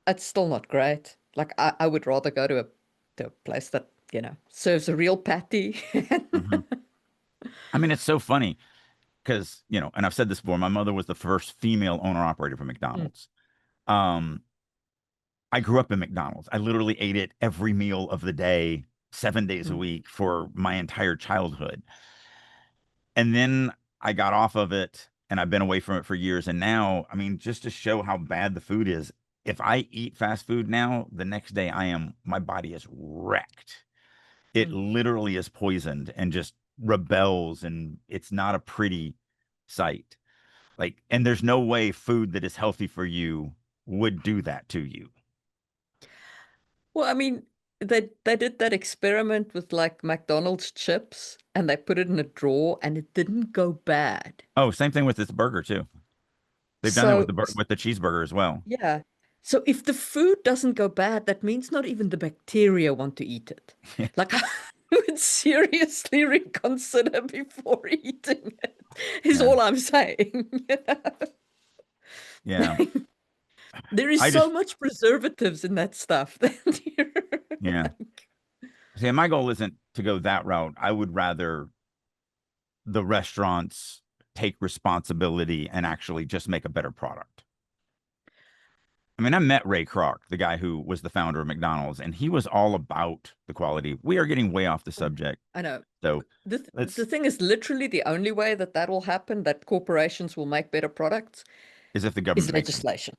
It's still not great. Like I would rather go to a place that serves a real patty. Mhm. I mean, it's so funny because, and I've said this before, my mother was the first female owner operator for McDonald's. I grew up in McDonald's. I literally ate it every meal of the day, 7 days a week for my entire childhood. And then I got off of it and I've been away from it for years. And now, I mean, just to show how bad the food is, if I eat fast food now, the next day my body is wrecked. It literally is poisoned and just rebels, and it's not a pretty sight. Like, and there's no way food that is healthy for you would do that to you. Well, I mean, they did that experiment with like McDonald's chips and they put it in a drawer and it didn't go bad. Oh, same thing with this burger too. They've done it with So with the cheeseburger as well. yeah. So if the food doesn't go bad, that means not even the bacteria want to eat it. Like I would seriously reconsider before eating it, is Yeah. all I'm saying. Yeah. There is I so just, much preservatives in that stuff that yeah. See, my goal isn't to go that route. I would rather the restaurants take responsibility and actually just make a better product. I mean, I met Ray Kroc, the guy who was the founder of McDonald's, and he was all about the quality. We are getting way off the subject. I know. So The thing is, literally the only way that will happen, that corporations will make better products, is if the is government makes them. legislation.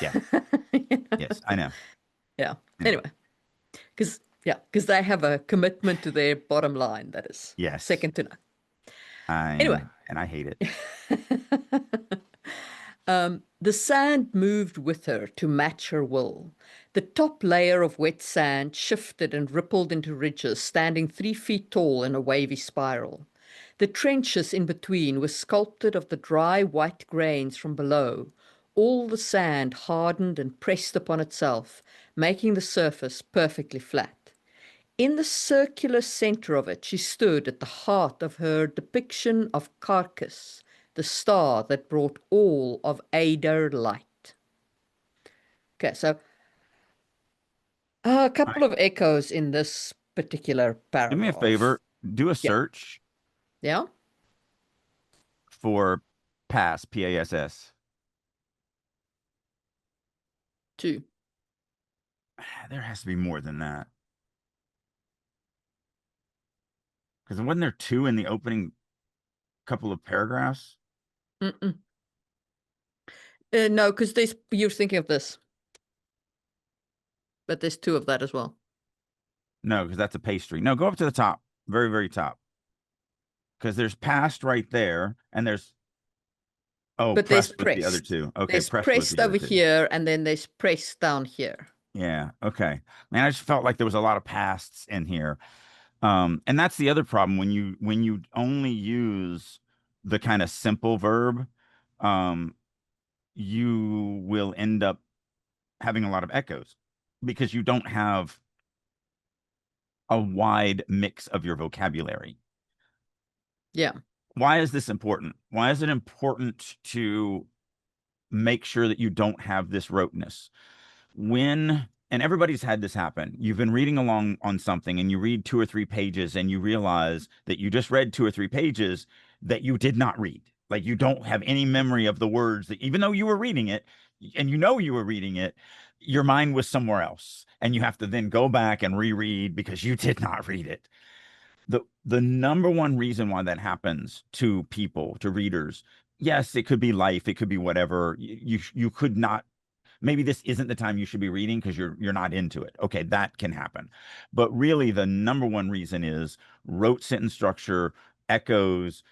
Yeah. Yes, I know. Yeah. Anyway. Anyway, because they have a commitment to their bottom line that is Yes. second to none. Anyway. And I hate it. The sand moved with her to match her will. The top layer of wet sand shifted and rippled into ridges, standing 3 feet tall in a wavy spiral. The trenches in between were sculpted of the dry white grains from below, all the sand hardened and pressed upon itself, making the surface perfectly flat. In the circular center of it, she stood at the heart of her depiction of Carcas, the star that brought all of Ader light. Okay, so a couple of echoes in this particular paragraph. Do me a favor, do a search Yeah. for pass, P-A-S-S. 2. There has to be more than that. Because wasn't there 2 in the opening couple of paragraphs? No, because you're thinking of this. But there's 2 of that as well. No, because that's a pastry. No, go up to the top, very, very top. Because there's past right there, and there's but there's pressed with the other 2. Okay, there's pressed with pressed the over other 2. here, and then there's pressed down here. Yeah, okay. Man, I just felt like there was a lot of pasts in here. And that's the other problem when you only use the kind of simple verb, you will end up having a lot of echoes because you don't have a wide mix of your vocabulary. Yeah. Why is this important? Why is it important to make sure that you don't have this roteness? And everybody's had this happen. You've been reading along on something and you read 2 or 3 pages and you realize that you just read 2 or 3 pages that you did not read. Like you don't have any memory of the words that, even though you were reading it and you know you were reading it, your mind was somewhere else. And you have to then go back and reread because you did not read it. The number one reason why that happens to people, to readers, yes, it could be life, it could be whatever. You could not, maybe this isn't the time you should be reading because you're not into it. Okay, that can happen. But really the number one reason is rote sentence structure, echoes,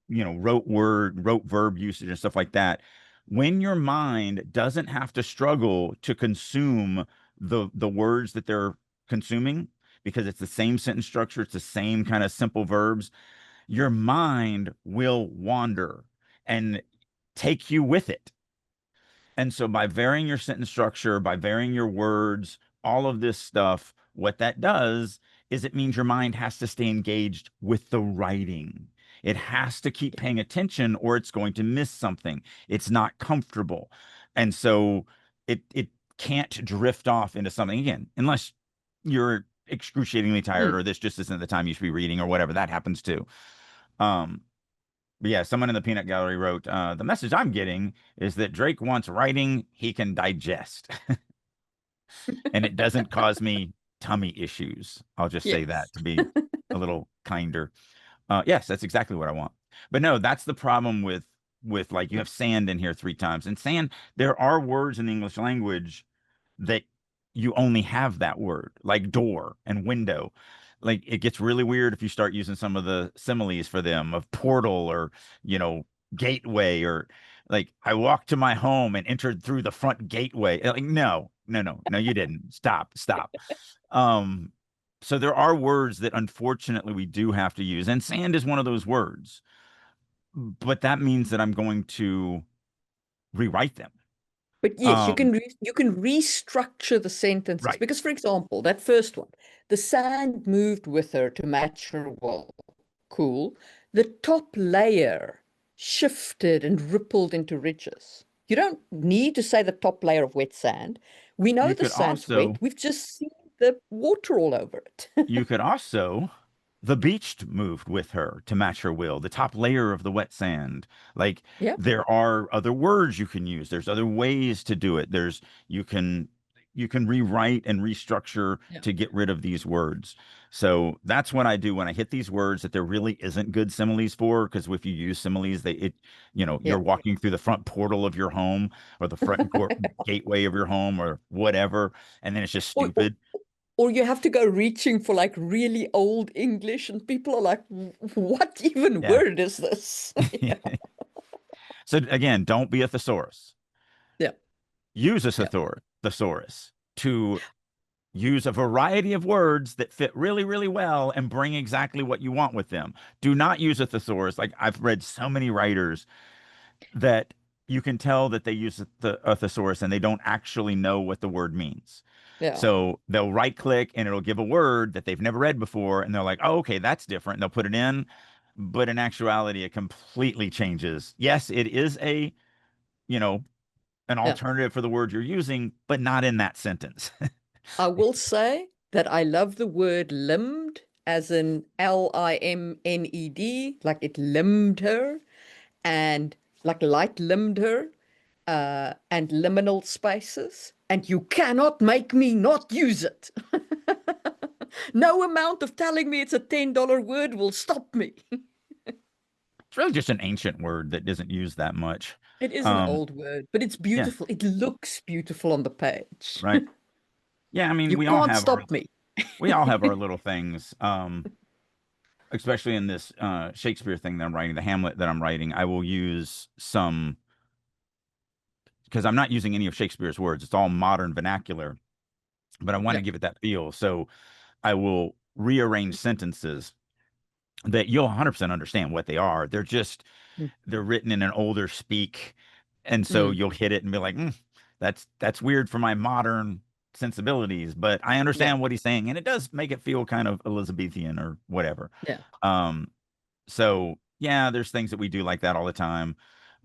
rote verb usage and stuff like that. When your mind doesn't have to struggle to consume the words that they're consuming, because it's the same sentence structure, it's the same kind of simple verbs, your mind will wander and take you with it. And so by varying your sentence structure, by varying your words, all of this stuff, what that does is it means your mind has to stay engaged with the writing. It has to keep paying attention or it's going to miss something. It's not comfortable. And so it can't drift off into something again, unless you're excruciatingly tired or this just isn't the time you should be reading or whatever. That happens too. But yeah, someone in the Peanut Gallery wrote, the message I'm getting is that Drake wants writing he can digest. And it doesn't cause me tummy issues. I'll just say that to be a little kinder. Yes, that's exactly what I want. But no, that's the problem with like you have sand in here 3 times. And sand, there are words in the English language that you only have that word, like door and window. Like it gets really weird if you start using some of the similes for them of portal or, gateway, or like I walked to my home and entered through the front gateway. Like, no, you didn't. Stop. So there are words that unfortunately we do have to use. And sand is one of those words, but that means that I'm going to rewrite them. But yes, you can restructure the sentences. Right. Because, for example, that first one, the sand moved with her to match her wool. Cool. The top layer shifted and rippled into ridges. You don't need to say the top layer of wet sand. We know the sand's wet. We've just seen the water all over it. You could also, the beach moved with her to match her will, the top layer of the wet sand. Like there are other words you can use. There's other ways to do it. You can rewrite and restructure to get rid of these words. So that's what I do when I hit these words that there really isn't good similes for, because if you use similes, you're walking through the front portal of your home or the front gateway of your home or whatever, and then it's just stupid. Or you have to go reaching for like really old English and people are like, what even word is this? So again, don't be a thesaurus. Yeah. Use a thesaurus to use a variety of words that fit really, really well and bring exactly what you want with them. Do not use a thesaurus. Like I've read so many writers that you can tell that they use the a thesaurus and they don't actually know what the word means. Yeah. So they'll right click and it'll give a word that they've never read before, and they're like, oh, okay, that's different. They'll put it in, but in actuality, it completely changes. Yes, it is a, you know, an Yeah. alternative for the word you're using, but not in that sentence. I will say that I love the word limbed, as in Limned, like it limbed her, and like light limbed her, and liminal spaces. And you cannot make me not use it. No amount of telling me it's a $10 word will stop me. It's really just an ancient word that isn't used that much. It is an old word, but it's Yeah, beautiful. It looks beautiful on the page. right. Yeah, I mean, You can't stop me. we all have our little things. Especially in this Shakespeare thing that I'm writing, the Hamlet that I'm writing, I will use some, because I'm not using any of Shakespeare's words. It's all modern vernacular, but I want to Yeah. give it that feel. So I will rearrange sentences that you'll 100% understand what they are. They're just, Mm. they're written in an older speak. And so Mm. you'll hit it and be like, that's weird for my modern sensibilities, but I understand what he's saying. And it does make it feel kind of Elizabethan or whatever. Yeah. So yeah, there's things that we do like that all the time.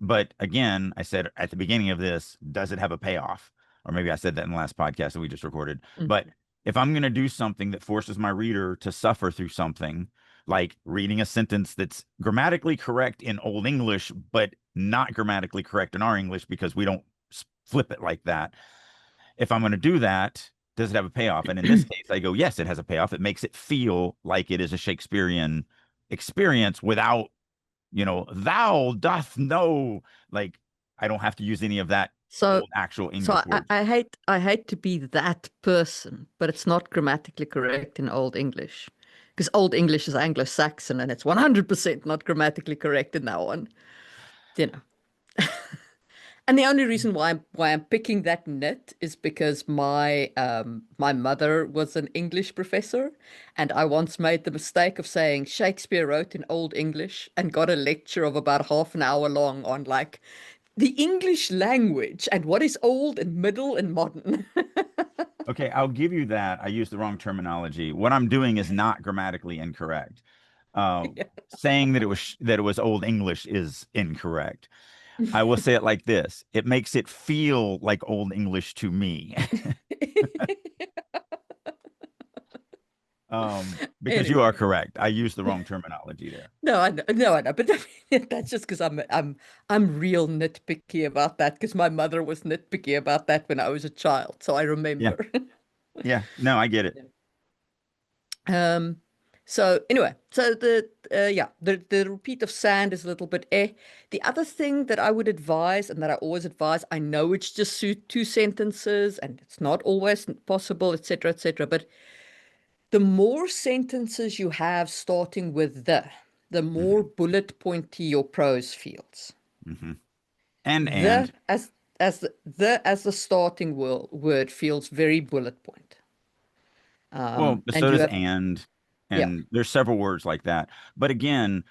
But again, I said at the beginning of this, does it have a payoff? Or maybe I said that in the last podcast that we just recorded. Mm. But if I'm going to do something that forces my reader to suffer through something, like reading a sentence that's grammatically correct in Old English, but not grammatically correct in our English because we don't flip it like that. If I'm going to do that, does it have a payoff? And in this case, I go, yes, it has a payoff. It makes it feel like it is a Shakespearean experience without, thou doth know. Like, I don't have to use any of that So, old actual so English words. I hate to be that person, but it's not grammatically correct in Old English, because Old English is Anglo-Saxon and it's 100% not grammatically correct in that one. You know. And the only reason why I'm picking that nit is because my mother was an English professor, and I once made the mistake of saying Shakespeare wrote in Old English and got a lecture of about half an hour long on like the English language and what is old and middle and modern. Okay, I'll give you that. I used the wrong terminology. What I'm doing is not grammatically incorrect. Yeah. Saying that it was Old English is incorrect. I will say it like this. It makes it feel like Old English to me. Because you Anyway. are correct. I used the wrong terminology there. No, I know, but that's just because I'm real nitpicky about that because my mother was nitpicky about that when I was a child, so I Yeah. remember. Yeah. No, I get it. So anyway, so the repeat of sand is a little bit eh. The other thing that I would advise and that I always advise, I know it's just two sentences and it's not always possible, etc., but the more sentences you have starting with the more bullet pointy your prose feels. Mm-hmm. And The as the starting word feels very bullet point. well, but And so you does have yeah, and there's several words like that. But again,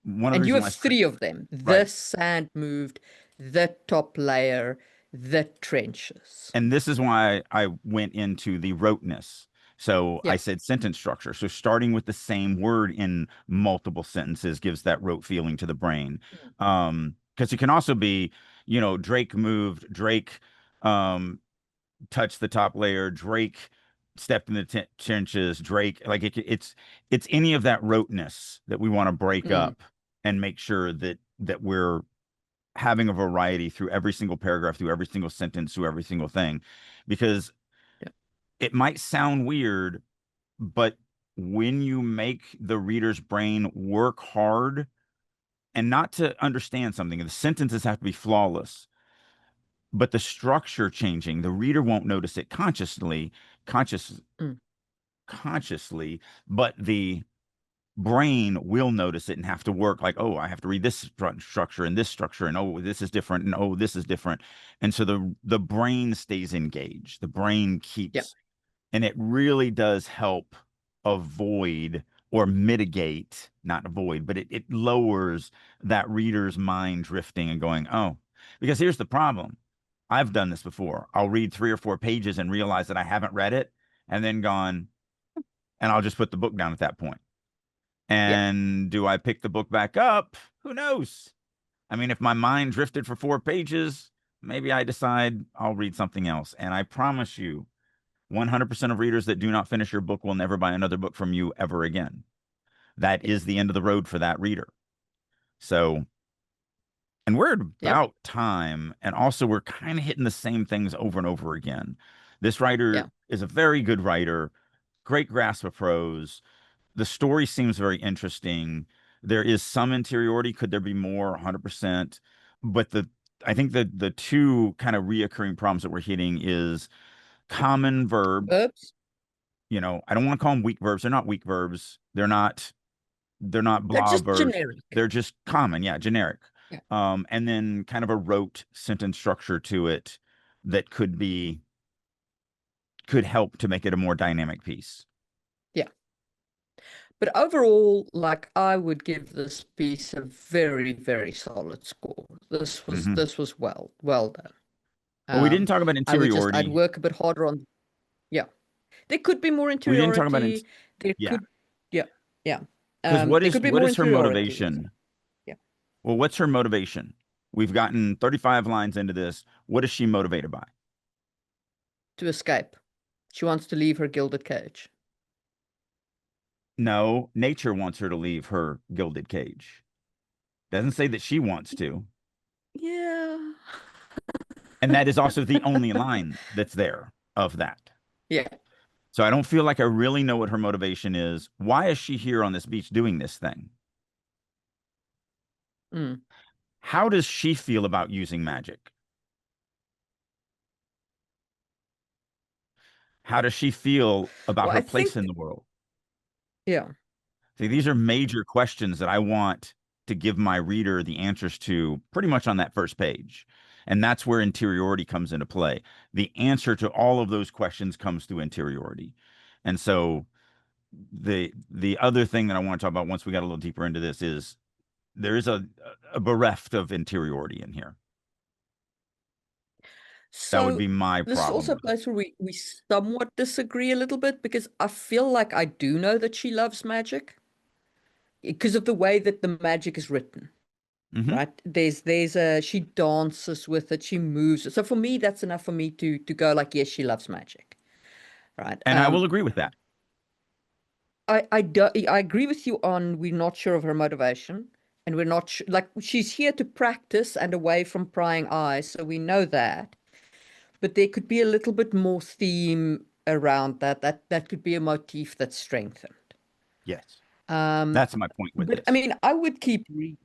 one of the and you reasons have why three of them: the right. sand moved, the top layer, the trenches. And this is why I went into the roteness. So I Yeah, said sentence structure. So starting with the same word in multiple sentences gives that rote feeling to the brain. Because it can also be, Drake moved, Drake touched the top layer, Drake stepped in the trenches, Drake, like it's any of that roteness that we want to break mm, up and make sure that we're having a variety through every single paragraph, through every single sentence, through every single thing, because yeah, it might sound weird, but when you make the reader's brain work hard and not to understand something, the sentences have to be flawless, but the structure changing, the reader won't notice it conscious, mm, consciously, but the brain will notice it and have to work like, oh, I have to read this structure and this structure, and oh, this is different, and oh, this is different. And so the brain stays engaged. The brain yeah. keeps, and it really does help avoid or mitigate, not avoid, but it lowers that reader's mind drifting and going, oh, Because here's the problem. I've done this before. I'll read 3 or 4 pages and realize that I haven't read it and then gone, and I'll just put the book down at that point. And do I pick the book back up? Who knows? I mean, if my mind drifted for 4 pages, maybe I decide I'll read something else. And I promise you, 100% of readers that do not finish your book will never buy another book from you ever again. That is the end of the road for that reader. So, and we're at about time. And also, we're kind of hitting the same things over and over again. This writer is a very good writer, great grasp of prose. The story seems very interesting. There is some interiority. Could there be more? 100%. But I think the two kind of reoccurring problems that we're hitting is common verbs. You know, I don't want to call them weak verbs. They're not weak verbs. They're not blah They're just verbs. generic. They're just common. Yeah, generic. Yeah. And then kind of a rote sentence structure to it that could help to make it a more dynamic piece. Yeah. But overall, like, I would give this piece a very, very solid score. This was well done. Well, we didn't talk about interiority. I'd work a bit harder on. Yeah, there could be more interiority. We didn't talk about Because what is her motivation? Yeah. Well, what's her motivation? We've gotten 35 lines into this. What is she motivated by? To escape. She wants to leave her gilded cage. No, nature wants her to leave her gilded cage. Doesn't say that she wants to. Yeah. And that is also the only line that's there of that. Yeah. So I don't feel like I really know what her motivation is. Why is she here on this beach doing this thing? How does she feel about using magic? How does she feel about her place in the world? Yeah. See, these are major questions that I want to give my reader the answers to pretty much on that first page. And that's where interiority comes into play. The answer to all of those questions comes through interiority. And so the other thing that I want to talk about once we got a little deeper into this is there is a bereft of interiority in here. So that would be my problem. This is also a place where we somewhat disagree a little bit, because I feel like I do know that she loves magic because of the way that the magic is written. Right? She dances with it, she moves it. So for me, that's enough for me to go like, yes, she loves magic. Right. And I will agree with that. I agree with you on, we're not sure of her motivation, and we're not sure, like, she's here to practice and away from prying eyes, so we know that. But there could be a little bit more theme around that could be a motif that's strengthened. Yes. That's my point with this. I mean, I would keep reading.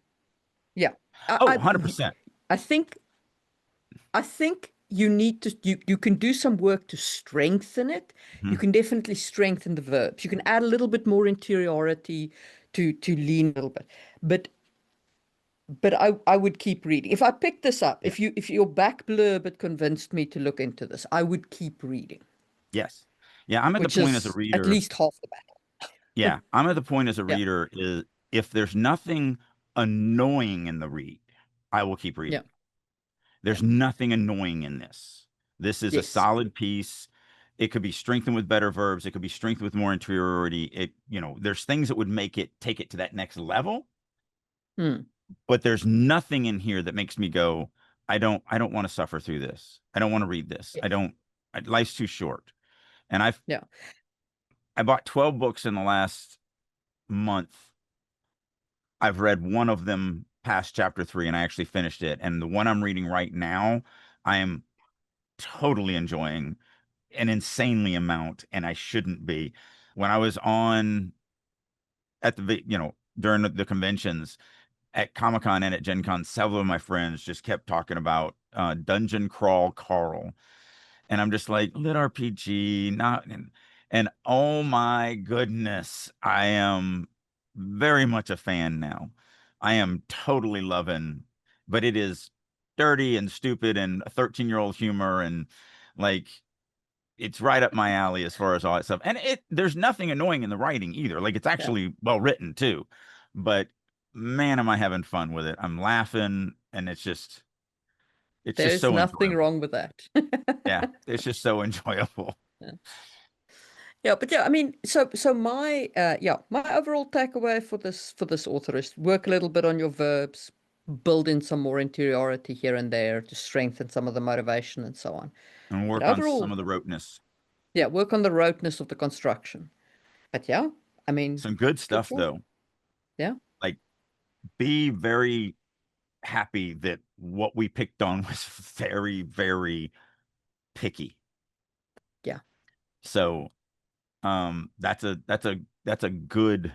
Yeah. 100%. I think you need to, you can do some work to strengthen it. You can definitely strengthen the verbs. You can add a little bit more interiority to lean a little bit. But I would keep reading. If I picked this up, if your back blurb had convinced me to look into this, I would keep reading. Yes. Yeah, I'm at the point as a reader. At least half the battle. Yeah, I'm at the point as a reader is if there's nothing annoying in the read, I will keep reading. Yeah. There's nothing annoying in this. This is a solid piece. It could be strengthened with better verbs. It could be strengthened with more interiority. There's things that would make it take it to that next level. But there's nothing in here that makes me go, I don't want to suffer through this. I don't want to read this. Life's too short. And I bought 12 books in the last month. I've read one of them past chapter 3, and I actually finished it. And the one I'm reading right now, I am totally enjoying an insanely amount, and I shouldn't be. When I was on at the, during the conventions at Comic-Con and at Gen Con, several of my friends just kept talking about Dungeon Crawl Carl. And I'm just like, lit RPG, and oh my goodness, I am very much a fan now. I am totally loving, but it is dirty and stupid and 13-year-old humor, and like, it's right up my alley as far as all that stuff. And there's nothing annoying in the writing either. Like, it's actually well written too. But man, am I having fun with it. I'm laughing, and it's just, It's just There's so nothing enjoyable. wrong with that. Yeah, it's just so enjoyable. Yeah, but yeah, I mean, so my my overall takeaway for this author is work a little bit on your verbs, build in some more interiority here and there to strengthen some of the motivation and so on. And But work on some overall, of the roteness. yeah, work on the roteness of the construction. But yeah, I mean, Some good stuff point. though. Yeah, Like, be very happy that what we picked on was very, very picky. yeah, So that's a good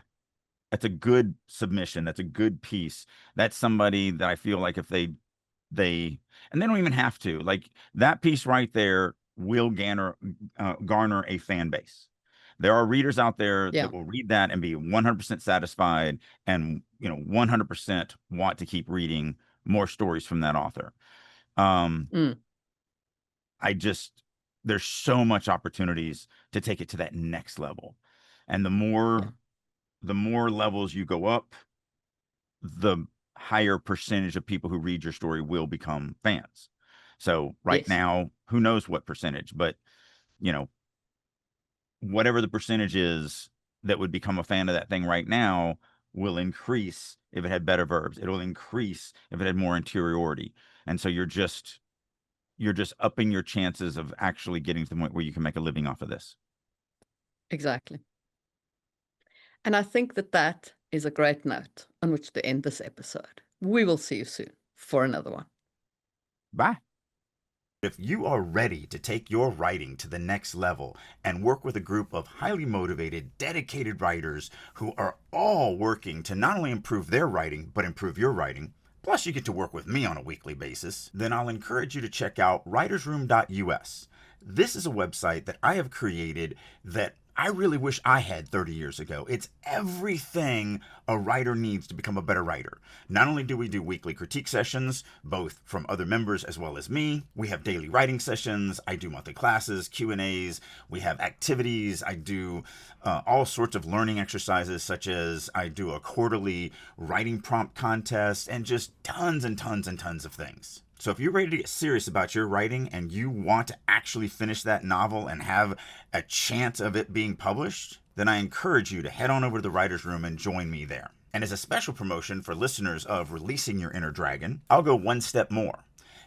submission. That's a good piece. That's somebody that I feel like if they and they don't even have to, like, that piece right there will garner a fan base. There are readers out there yeah, that will read that and be 100% satisfied and 100% want to keep reading more stories from that author. mm, There's so much opportunities to take it to that next level. And yeah, the more levels you go up, the higher percentage of people who read your story will become fans. So right yes, now, who knows what percentage, but whatever the percentage is that would become a fan of that thing right now will increase if it had better verbs. It'll increase if it had more interiority. And so you're just upping your chances of actually getting to the point where you can make a living off of this. exactly. And I think that is a great note on which to end this episode. We will see you soon for another one. Bye. If you are ready to take your writing to the next level and work with a group of highly motivated, dedicated writers who are all working to not only improve their writing, but improve your writing, plus you get to work with me on a weekly basis, then I'll encourage you to check out writersroom.us. This is a website that I have created that I really wish I had 30 years ago. It's everything a writer needs to become a better writer. Not only do we do weekly critique sessions, both from other members as well as me, we have daily writing sessions, I do monthly classes, Q&As, we have activities, I do all sorts of learning exercises, such as I do a quarterly writing prompt contest, and just tons and tons and tons of things. So if you're ready to get serious about your writing and you want to actually finish that novel and have a chance of it being published, then I encourage you to head on over to the Writer's Room and join me there. And as a special promotion for listeners of Releasing Your Inner Dragon, I'll go one step more.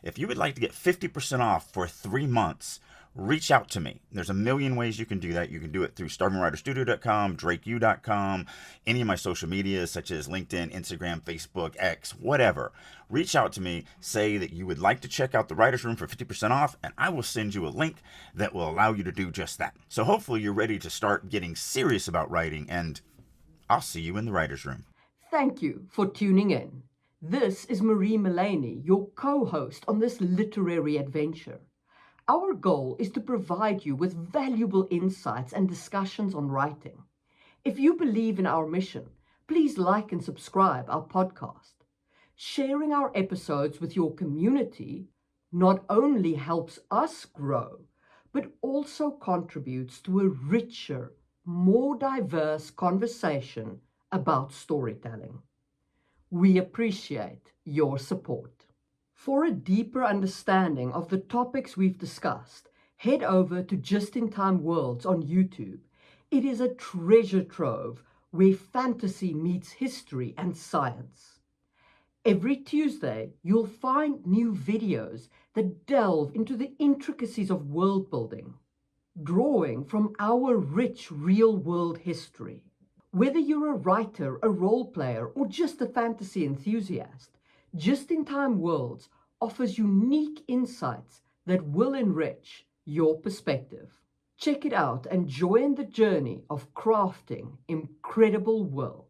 If you would like to get 50% off for 3 months, reach out to me. There's a million ways you can do that. You can do it through StarvingWriterStudio.com, DrakeU.com, any of my social medias such as LinkedIn, Instagram, Facebook, X, whatever. Reach out to me, say that you would like to check out the Writer's Room for 50% off, and I will send you a link that will allow you to do just that. So hopefully you're ready to start getting serious about writing, and I'll see you in the Writer's Room. Thank you for tuning in. This is Marie Mullaney, your co-host on this literary adventure. Our goal is to provide you with valuable insights and discussions on writing. If you believe in our mission, please like and subscribe our podcast. Sharing our episodes with your community not only helps us grow, but also contributes to a richer, more diverse conversation about storytelling. We appreciate your support. For a deeper understanding of the topics we've discussed, head over to Just in Time Worlds on YouTube. It is a treasure trove where fantasy meets history and science. Every Tuesday, you'll find new videos that delve into the intricacies of world building, drawing from our rich real-world history. Whether you're a writer, a role player, or just a fantasy enthusiast, Just in Time Worlds offers unique insights that will enrich your perspective. Check it out and join the journey of crafting incredible worlds.